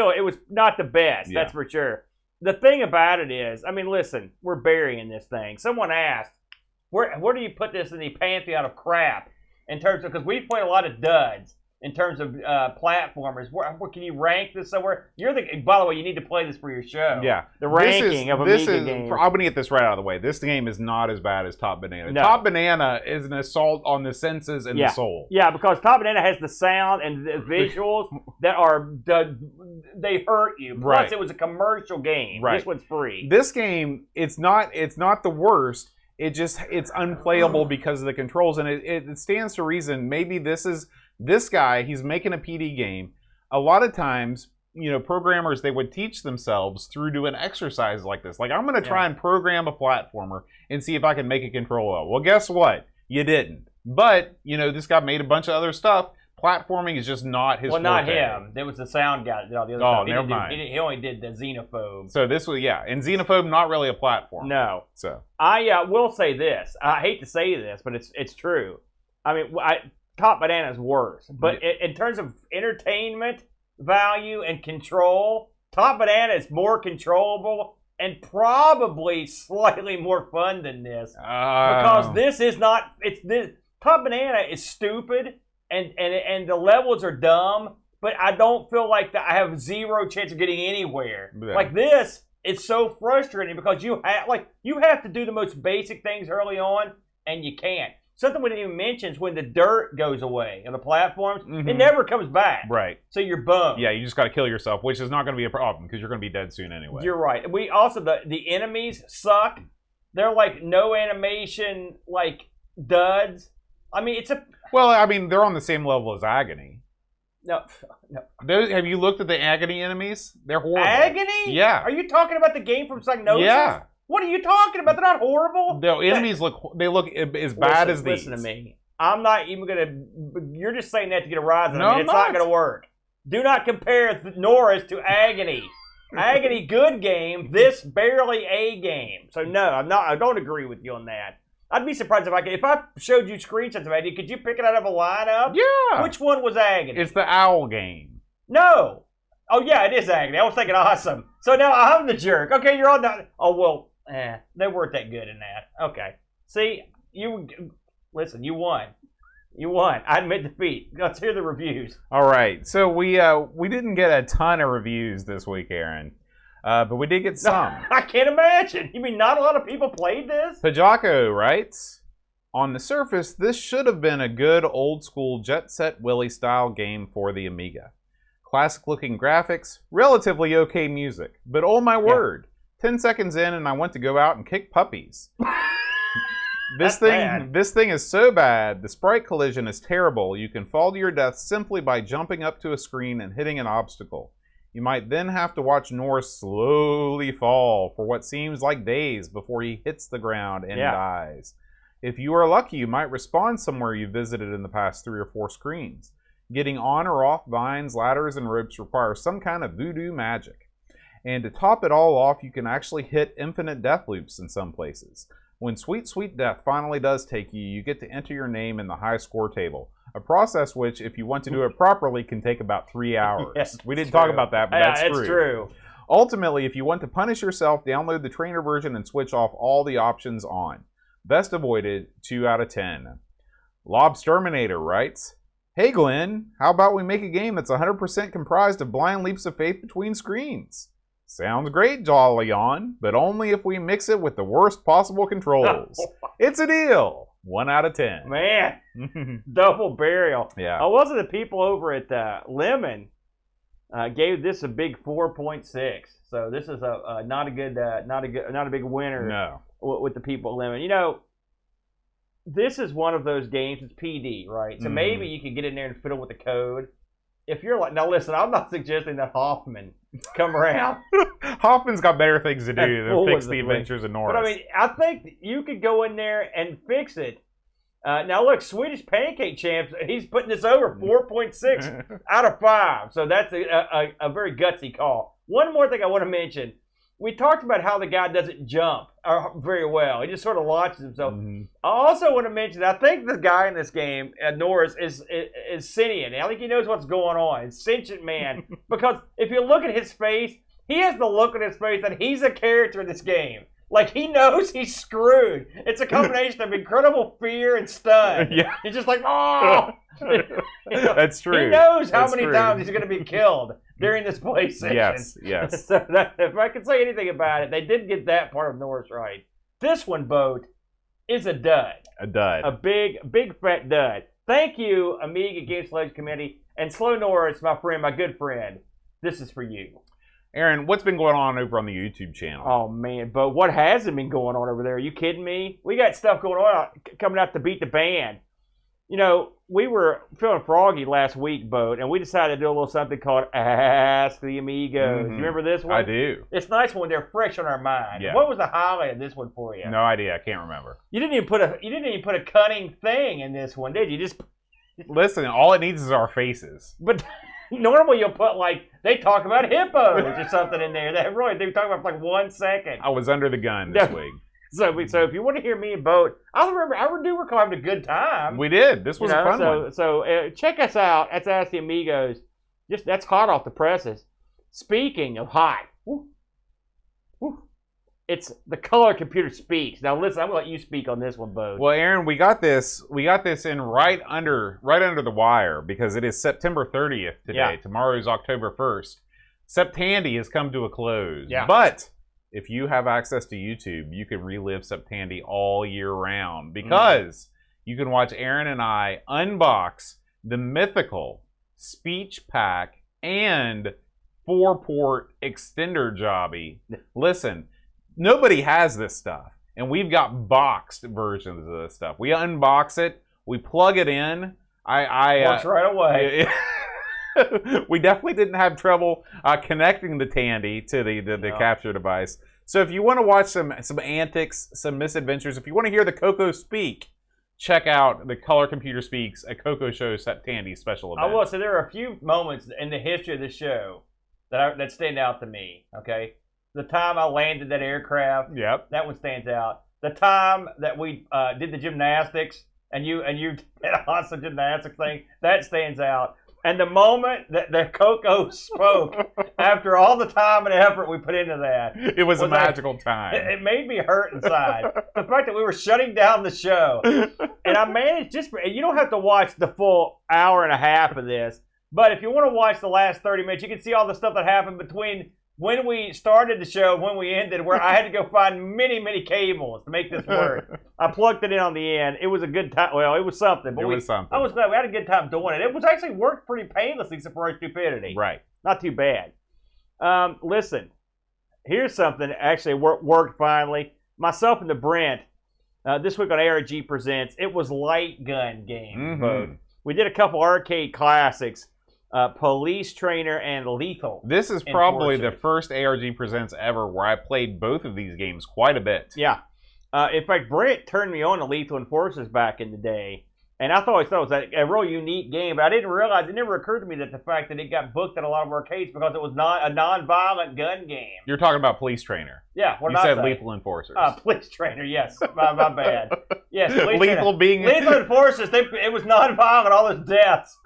not the best. That's for sure. The thing about it is, I mean, listen, we're burying this thing. Someone asked, where do you put this in the pantheon of crap? In terms of, because we've played a lot of duds. In terms of platformers, where can you rank this somewhere? By the way, you need to play this for your show. Yeah, the ranking of Amiga games. I'm going to get this right out of the way. This game is not as bad as Top Banana. No. Top Banana is an assault on the senses and the soul. Yeah, because Top Banana has the sound and the visuals that they hurt you. Plus, it was a commercial game. This one's free. This game, it's not the worst. It's unplayable because of the controls, and it stands to reason. Maybe this guy, he's making a PD game. A lot of times, you know, programmers, they would teach themselves through doing exercises like this. Like, I'm going to try and program a platformer and see if I can make a controller. Well, guess what? You didn't. But, you know, this guy made a bunch of other stuff. Platforming is just not his forte. Not him. There was the sound guy that did all the other stuff. Never mind. He only did the Xenophobe. So this was, and Xenophobe, not really a platform. No. So I will say this. I hate to say this, but it's true. I mean, Top Banana's worse. But in terms of entertainment value and control, Top Banana is more controllable and probably slightly more fun than this. Because this is not. Top Banana is stupid and the levels are dumb. But I don't feel like I have zero chance of getting anywhere. Yeah. Like this, it's so frustrating because you have to do the most basic things early on, and you can't. Something we didn't even mention is when the dirt goes away on the platforms, it never comes back. Right. So you're bummed. Yeah, you just got to kill yourself, which is not going to be a problem because you're going to be dead soon anyway. You're right. We also, the enemies suck. They're like no animation, like duds. I mean, Well, I mean, they're on the same level as Agony. No. Have you looked at the Agony enemies? They're horrible. Agony? Yeah. Are you talking about the game from Psygnosis? Yeah. What are you talking about? They're not horrible. The enemies look as bad as these. Listen to me. I'm not even going to... You're just saying that to get a rise on me. It's not going to work. Do not compare Norris to Agony. Agony, good game. This, barely a game. So, no, I don't agree with you on that. I'd be surprised if I showed you screenshots of Agony, could you pick it out of a lineup? Yeah. Which one was Agony? It's the owl game. No. Oh, yeah, it is agony. I was thinking awesome. So now I'm the jerk. Okay, you're on the... Oh, well, they weren't that good in that. Okay. See, listen, you won. You won. I admit defeat. Let's hear the reviews. All right. So we didn't get a ton of reviews this week, Aaron. But we did get some. I can't imagine. You mean not a lot of people played this? Pajako writes, on the surface, this should have been a good old-school Jet Set Willy style game for the Amiga. Classic-looking graphics, relatively okay music. But oh my word, 10 seconds in and I want to go out and kick puppies. This thing is so bad, the sprite collision is terrible. You can fall to your death simply by jumping up to a screen and hitting an obstacle. You might then have to watch Norris slowly fall for what seems like days before he hits the ground and dies. If you are lucky, you might respawn somewhere you visited in the past 3 or 4 screens. Getting on or off vines, ladders, and ropes requires some kind of voodoo magic. And to top it all off, you can actually hit infinite death loops in some places. When Sweet Sweet Death finally does take you, you get to enter your name in the high score table. A process which, if you want to do it properly, can take about 3 hours. Yes, we didn't talk about that, but that's true. It's true. Ultimately, if you want to punish yourself, download the trainer version and switch off all the options on. Best avoided, 2 out of 10. Lobsterminator writes, hey Glenn, how about we make a game that's 100% comprised of blind leaps of faith between screens? Sounds great, Jolly On, but only if we mix it with the worst possible controls. It's a deal. 1 out of 10. Man, double burial. Yeah. I wasn't the people over at Lemon gave this a big 4.6. So this is not a big winner. No. With the people at Lemon. You know, this is one of those games. It's PD, right? So maybe you could get in there and fiddle with the code. If you're like, now listen, I'm not suggesting that Hoffman come around. Hoffman's got better things to do than fix the Adventures of Norris. But I mean, I think you could go in there and fix it. Now look, Swedish Pancake Champs, he's putting this over 4.6 out of 5. So that's a very gutsy call. One more thing I want to mention. We talked about how the guy doesn't jump very well. He just sort of launches himself. I also want to mention, I think the guy in this game, Norris, is sentient. I think he knows what's going on. It's sentient man. Because if you look at his face, he has the look on his face that he's a character in this game. Like, he knows he's screwed. It's a combination of incredible fear and stun. Yeah. He's just like, oh! That's true. He knows how many times he's going to be killed during this play session. Yes. So if I can say anything about it, they did get that part of Norris right. This one, Boat, is a dud. A dud. A big fat dud. Thank you, Amiga Games Legends Committee, and Slow Norris, my friend, my good friend. This is for you. Aaron, what's been going on over on the YouTube channel? Oh, man, Bo, what hasn't been going on over there? Are you kidding me? We got stuff going on coming out to beat the band. You know, we were feeling froggy last week, Bo, and we decided to do a little something called Ask the Amigos. You remember this one? I do. It's nice when they're fresh on our mind. Yeah. What was the highlight of this one for you? No idea. I can't remember. You didn't even put a cunning thing in this one, did you? Just listen. All it needs is our faces. But normally you'll put they talk about hippos or something in there. They talk about for like 1 second. I was under the gun this week. So if you want to hear me and Boat, I do recall having a good time. We did. This was a fun one. So check us out. That's Ask the Amigos. That's hot off the presses. Speaking of hot, it's the Color Computer Speaks. Now listen, I'm gonna let you speak on this one, Boat. Well, Aaron, we got this in right under the wire because it is September 30th today. Yeah. Tomorrow is October 1st. Septandy has come to a close. Yeah. But if you have access to YouTube, you can relive Septandy all year round because you can watch Aaron and I unbox the mythical Speech Pack and 4-port extender jobby. Listen, nobody has this stuff, and we've got boxed versions of this stuff. We unbox it, we plug it in. Works right away. We definitely didn't have trouble connecting the Tandy to the capture device. So if you want to watch some antics, some misadventures, if you want to hear the Coco speak, check out the Color Computer Speaks, a Coco Show Tandy special event. I will say there are a few moments in the history of the show that stand out to me. Okay, the time I landed that aircraft. Yep, that one stands out. The time that we did the gymnastics and you did an awesome gymnastics thing, that stands out. And the moment that Coco spoke, after all the time and effort we put into that, it was a magical time. It made me hurt inside. The fact that we were shutting down the show. And I managed you don't have to watch the full hour and a half of this, but if you want to watch the last 30 minutes, you can see all the stuff that happened between when we started the show and when we ended, where I had to go find many, many cables to make this work. I plugged it in on the end. It was a good time. Well, it was something. But I was glad we had a good time doing it. It was actually worked pretty painlessly except for our stupidity. Right. Not too bad. Listen, here's something that actually worked finally. Myself and the Brent, this week on ARG Presents, it was light gun games. Mm-hmm. We did a couple arcade classics. Police Trainer and Lethal. This is probably the first ARG Presents ever where I played both of these games quite a bit. Yeah. In fact, Brent turned me on to Lethal Enforcers back in the day, and I always thought it was a real unique game, but I didn't realize, it never occurred to me that the fact that it got booked at a lot of arcades because it was not a non-violent gun game. You're talking about Police Trainer. Yeah. You said Lethal Enforcers. Police Trainer, yes. My bad. Yes, Lethal Enforcers, it was non-violent, all those deaths.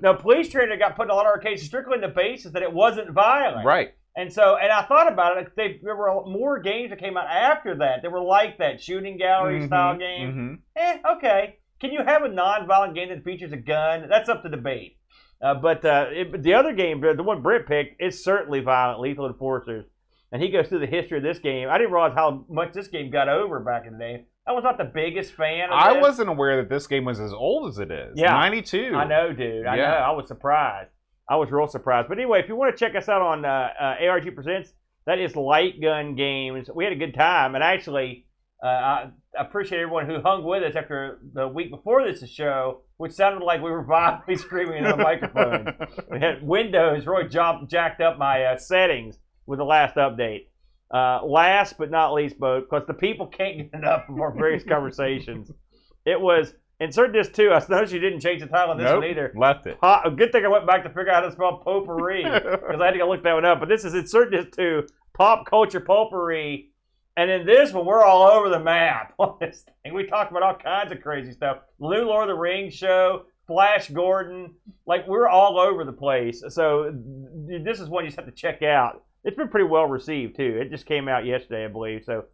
Now, Police Trainer got put in a lot of arcades strictly on the basis that it wasn't violent. Right. And I thought about it. There were more games that came out after that. They were like that, shooting gallery style game. Okay. Can you have a non-violent game that features a gun? That's up to debate. But the other game, the one Britt picked, is certainly violent, Lethal Enforcers. And he goes through the history of this game. I didn't realize how much this game got over back in the day. I was not the biggest fan of I wasn't aware that this game was as old as it is. Yeah. 92. I know, dude. I know. I was surprised. I was real surprised. But anyway, if you want to check us out on ARG Presents, that is Light Gun Games. We had a good time. And actually, I appreciate everyone who hung with us after the week before this show, which sounded like we were violently screaming into the microphone. We had Windows really jacked up my settings with the last update. Last but not least, because the people can't get enough of our various conversations. It was Insert Disc 2. I noticed you didn't change the title of this one either. Left it. A good thing I went back to figure out how to spell potpourri, because I had to go look that one up. But this is Insert Disc 2, Pop Culture Potpourri. And in this one, we're all over the map on this thing. We talked about all kinds of crazy stuff. Lord of the Rings show, Flash Gordon. Like, we're all over the place. So this is one you just have to check out. It's been pretty well received, too. It just came out yesterday, I believe. So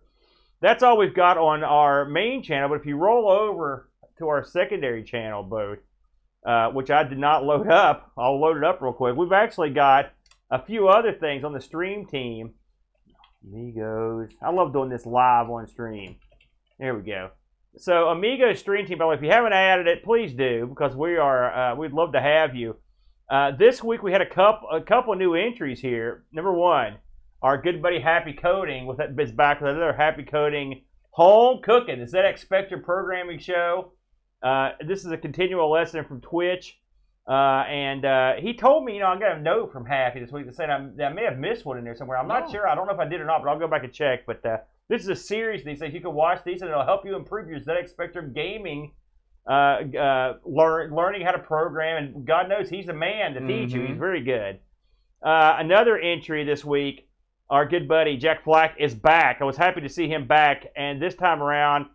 that's all we've got on our main channel. But if you roll over to our secondary channel, which I did not load up, I'll load it up real quick. We've actually got a few other things on the stream team. Amigos. I love doing this live on stream. There we go. So Amigos stream team, by the way, if you haven't added it, please do, because we'd love to have you. This week we had a couple new entries here. Number one, our good buddy Happy Coding is back with another Happy Coding home cooking. The ZX Spectrum programming show. This is a continual lesson from Twitch. And he told me, I got a note from Happy this week that said I may have missed one in there somewhere. I'm not sure. I don't know if I did or not, but I'll go back and check. But this is a series. He says you can watch these and it'll help you improve your ZX Spectrum gaming. Learning how to program, and God knows he's the man to teach you. He's very good. Another entry this week, our good buddy Jack Flack is back. I was happy to see him back, and this time around,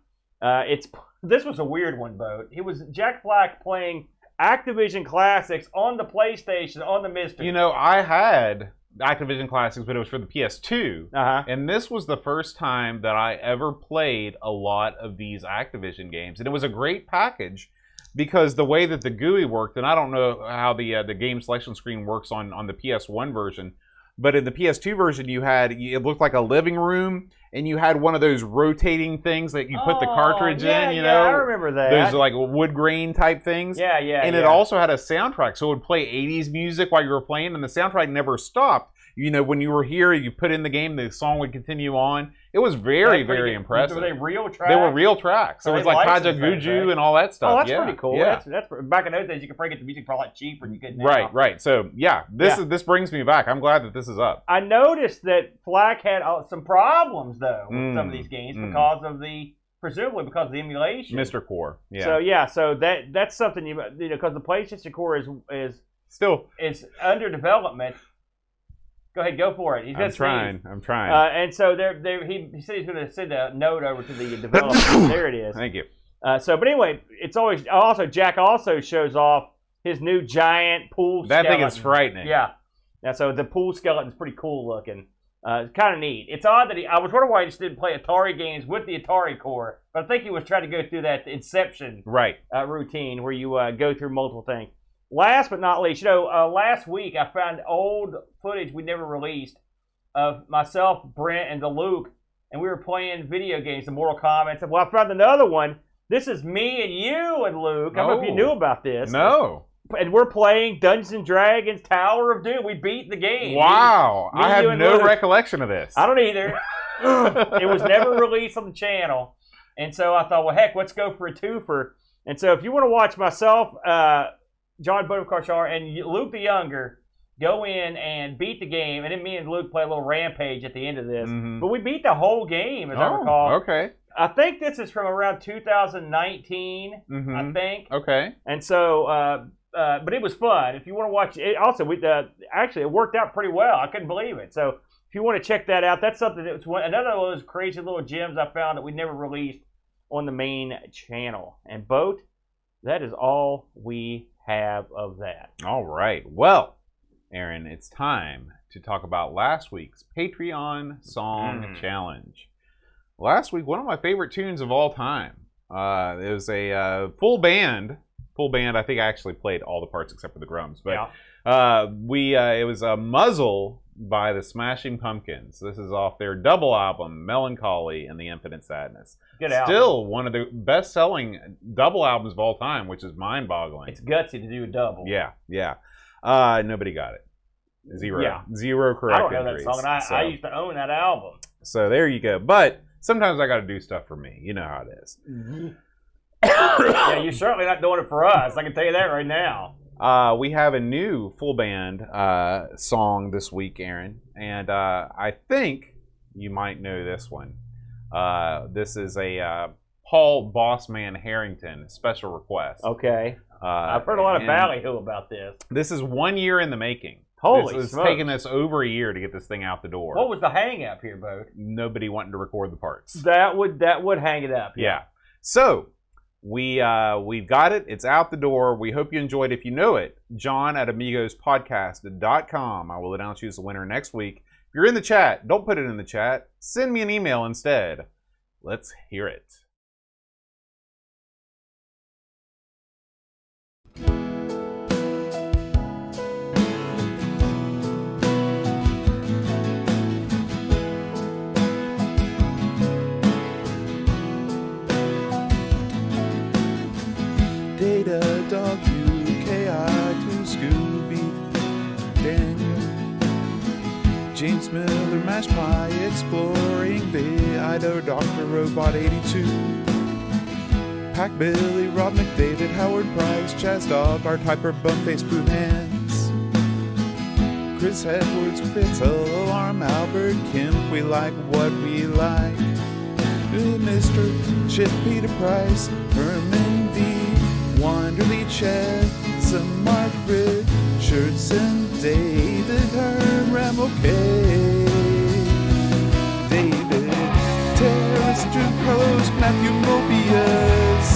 this was a weird one, It was Jack Flack playing Activision Classics on the PlayStation on the Mystery. I had Activision Classics, but it was for the PS2. And this was the first time that I ever played a lot of these Activision games. And it was a great package because the way that the GUI worked, and I don't know how the game selection screen works on the PS1 version, but in the PS2 version, it looked like a living room, and you had one of those rotating things that you put the cartridge in, Yeah, I remember that. Those like wood grain type things. Yeah. And it also had a soundtrack, so it would play 80s music while you were playing, and the soundtrack never stopped. When you were here, you put in the game, the song would continue on. It was very, very impressive. Were they real tracks? They were real tracks. So it was like Kaja Guju and all that stuff. Oh, that's pretty cool. Yeah. That's back in those days, you could probably get the music for a lot cheaper than you could now. Right. So, this brings me back. I'm glad that this is up. I noticed that Flack had some problems, though, with some of these games presumably because of the emulation. Mr. Core, yeah. So that's something, because the PlayStation Core is still under development. Go ahead, go for it. I'm trying. And so he said he's going to send a note over to the developer. There it is. Thank you. But anyway, it's always also Jack also shows off his new giant pool That skeleton. thing is frightening. Yeah. And so the pool skeleton's pretty cool looking. It's kind of neat. It's odd that I was wondering why he just didn't play Atari games with the Atari core, but I think he was trying to go through that Inception routine where you go through multiple things. Last but not least, last week I found old footage we never released of myself, Brent, and Luke, and we were playing video games, the Mortal Kombat. Well, I found another one. This is me and you and Luke. I don't know if you knew about this. No. And we're playing Dungeons & Dragons Tower of Doom. We beat the game. Wow. I have no recollection of this. I don't either. It was never released on the channel. And so I thought, well, heck, let's go for a twofer. And so if you want to watch myself, John Bodekarshar, and Luke the Younger go in and beat the game, and then me and Luke play a little rampage at the end of this. Mm-hmm. But we beat the whole game, as I recall. Okay. I think this is from around 2019, I think. Okay. And so... but it was fun. If you want to watch it, also actually it worked out pretty well. I couldn't believe it. So if you want to check that out, that's something that's another of those crazy little gems I found that we never released on the main channel. And Boat, that is all we have of that. All right. Well, Aaron, it's time to talk about last week's Patreon Song Challenge. Last week, one of my favorite tunes of all time. It was a full band. Full band. I think I actually played all the parts except for the drums. But it was a Muzzle by the Smashing Pumpkins. This is off their double album, Melancholy and the Infinite Sadness. Good album. Still one of the best-selling double albums of all time, which is mind-boggling. It's gutsy to do a double. Yeah. Nobody got it. Zero. Yeah. Zero correct entries. I don't know that song, and I used to own that album. So there you go. But sometimes I got to do stuff for me. You know how it is. Mm-hmm. Yeah, you're certainly not doing it for us. I can tell you that right now. We have a new full band song this week, Aaron, and I think you might know this one. This is a Paul Bossman Harrington special request. Okay. I've heard a lot of ballyhoo about this. This is 1 year in the making. Holy It's taken us over a year to get this thing out the door. What was the hang up here, Bo? Nobody wanting to record the parts. That would hang it up. Yeah. So we've got it. It's out the door. We hope you enjoyed. If you know it, John at AmigosPodcast.com. I will announce you as the winner next week. If you're in the chat, don't put it in the chat. Send me an email instead. Let's hear it. Data, Dog, UKI, to Scooby, Daniel, James Miller, Mash Pie, Exploring the Ida, Dr. Robot 82, Pack Billy, Rob McDavid, Howard Price, Chaz Dog, Art Hyper, Bumface, Pooh Hands, Chris Edwards, Pitzel, Alarm, Albert, Kim, we like what we like, Mr. Chip, Peter Price, Herman D, Wanderly, Chesson, Mark Richardson, David Herram, okay. David, Terrace, Drew Carlos, Matthew Mobius,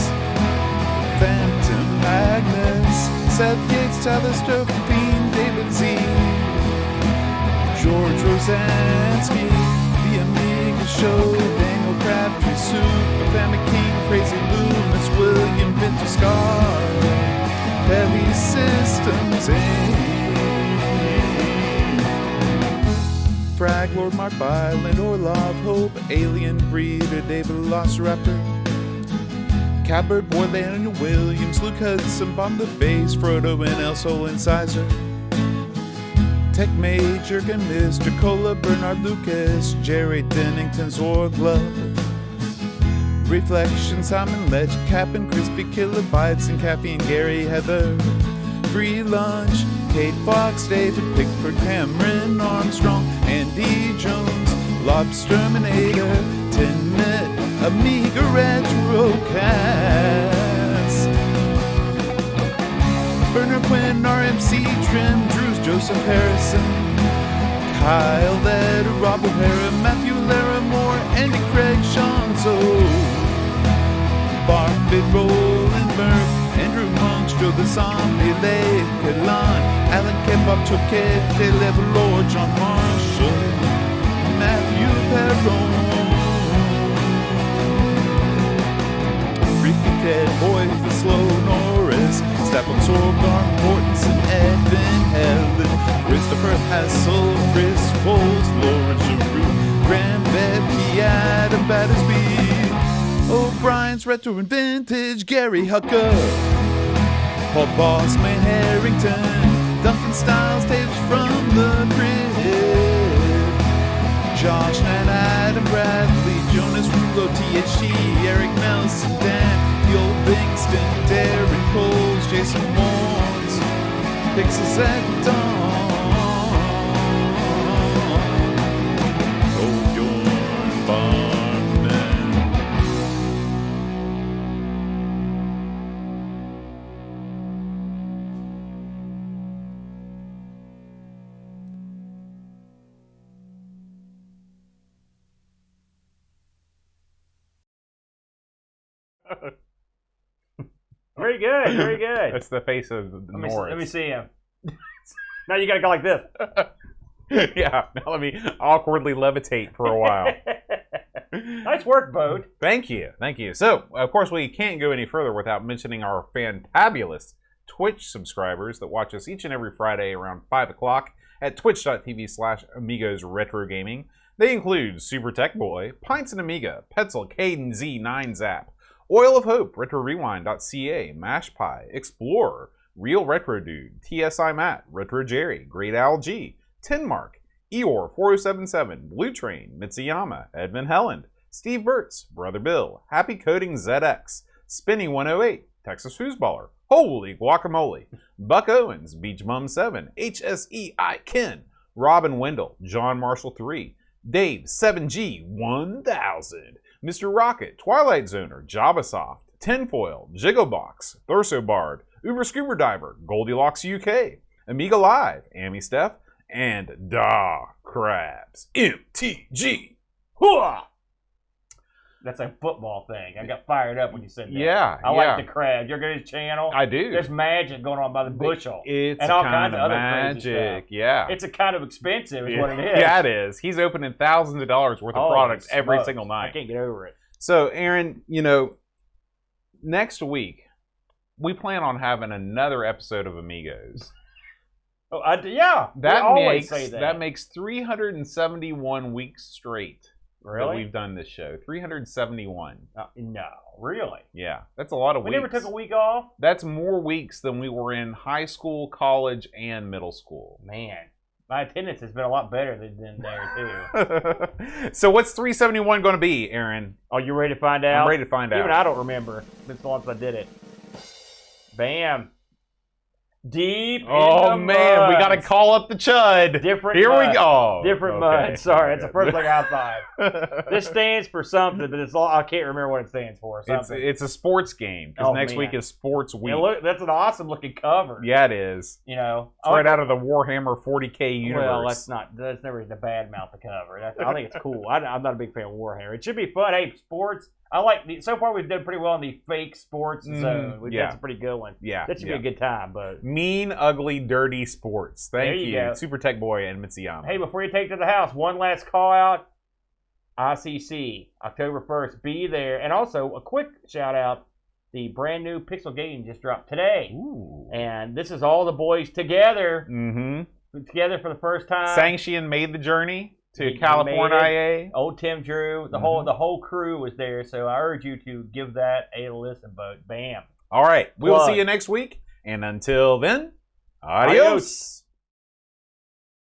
Phantom Magnus, Seth Gates, Tyler Josephine, David Z, George Rosansky, The Amiga Show, Daniel Crabtree, Super Family King, Crazy Loomis, William Vinter Scar, Heavy Systems Frag Lord, Mark Byland, Orlov, Hope, Alien Breeder, David Velociraptor, Catbird, Boy, Daniel Williams, Luke Hudson, Bomb the Bass, Frodo, and El Sol Incisor, Tech Major, and Mr. Cola, Bernard Lucas, Jerry Dennington, Zorgla, Reflection, Simon Ledge, Cap and Crispy, Kilobytes, and Caffeine, Gary Heather, Free Lunch, Kate Fox, David Pickford, Cameron Armstrong, Andy Jones, Lobsterminator, 10-Minute, Amiga Retrocast, Bernard Quinn, RMC, Trim, Drews, Joseph Harrison, Kyle Leder, Rob O'Hara, Matthew Larimore, Andy Craig, Sean Zoe, Barfit, Roland Burke, Andrew Monks, Joe the Zombie, Leigh Kalon, Alan Kebab, Choquette, Lord John Marshall, Matthew Perron, Freaky Ted, Boy the Slow Norris, Staple Sorgar, Mortensen, Edvin Helen, Christopher Hassel, Chris Foles, Lauren Giroux, Graham Becky, Adam Battersby, O'Brien's Retro and Vintage, Gary Hucker, Paul Bossman, Harrington, Duncan Styles, tapes from the crib, Josh and Adam Bradley, Jonas Rulo, THG, Eric Nelson, Dan, Neil Bingston, Derek Coles, Jason Morns, Pixels at Dawn, Oh, Bjorn Barman. Very good, very good. That's the face of Norris. Let me see him. Now you gotta go like this. Yeah, now let me awkwardly levitate for a while. Nice work, Bode. Thank you, thank you. So, of course, we can't go any further without mentioning our fantabulous Twitch subscribers that watch us each and every Friday around 5 o'clock at twitch.tv/Amigos Retro Gaming. They include Super Tech Boy, Pints and Amiga, Petzel, Caden Z9 Zap, Oil of Hope, RetroRewind.ca, Mash Pie, Explorer, Real Retro Dude, TSI Matt, Retro Jerry, Great Al G, Tinmark, Eeyore 4077, Blue Train, Mitsuyama, Edmund Helland, Steve Burtz, Brother Bill, Happy Coding ZX, Spinny 108, Texas Foosballer, Holy Guacamole, Buck Owens, Beach Mum 7, HSEI Ken, Robin Wendell, John Marshall 3, Dave 7G 1000, Mr. Rocket, Twilight Zoner, Jabasoft, Tinfoil, Jigglebox, Thursobard, Uber Scuba Diver, Goldilocks UK, Amiga Live, Amy Steph, and Da Crabs, MTG. Hooah! That's a football thing. I got fired up when you said that. Yeah, I like the crab. You're good at his channel. I do. There's magic going on by the bushel. It's and all kind kinds of other magic. crazy stuff. Yeah. It's a kind of expensive is what it is. Yeah, it is. He's opening thousands of dollars worth of products every single night. I can't get over it. So, Aaron, next week, we plan on having another episode of Amigos. Oh, yeah. That makes 371 weeks straight. Really? That we've done this show. 371. No, really? Yeah, that's a lot of weeks. We never took a week off? That's more weeks than we were in high school, college, and middle school. Man, my attendance has been a lot better than there, too. So what's 371 going to be, Aaron? Oh, you ready to find out? I'm ready to find out. Even I don't remember. It's the once I did it. Bam. Deep Oh, man, we got to call up the chud. Different Here mud. We go. Different mud. Sorry, that's the first thing I thought. This stands for something, but I can't remember what it stands for. It's a sports game, because next week is sports week. Look, that's an awesome looking cover. Yeah, it is. You know, it's right out of the Warhammer 40K universe. Well, that's never the bad mouth the cover. I think it's cool. I'm not a big fan of Warhammer. It should be fun. Hey, sports. I like so far we've done pretty well in the fake sports zone. That's a pretty good one. Yeah, that should be a good time. But mean, ugly, dirty sports. Thank you, go. Super Tech Boy and Mitsuyama. Hey, before you take to the house, one last call out. ICC October 1st. Be there, and also a quick shout out. The brand new Pixel game just dropped today, and this is all the boys together. Together for the first time. Sangxian made the journey to California. Old Tim Drew, the whole crew was there, so I urge you to give that a listen. But bam! All right, we will see you next week, and until then, adios.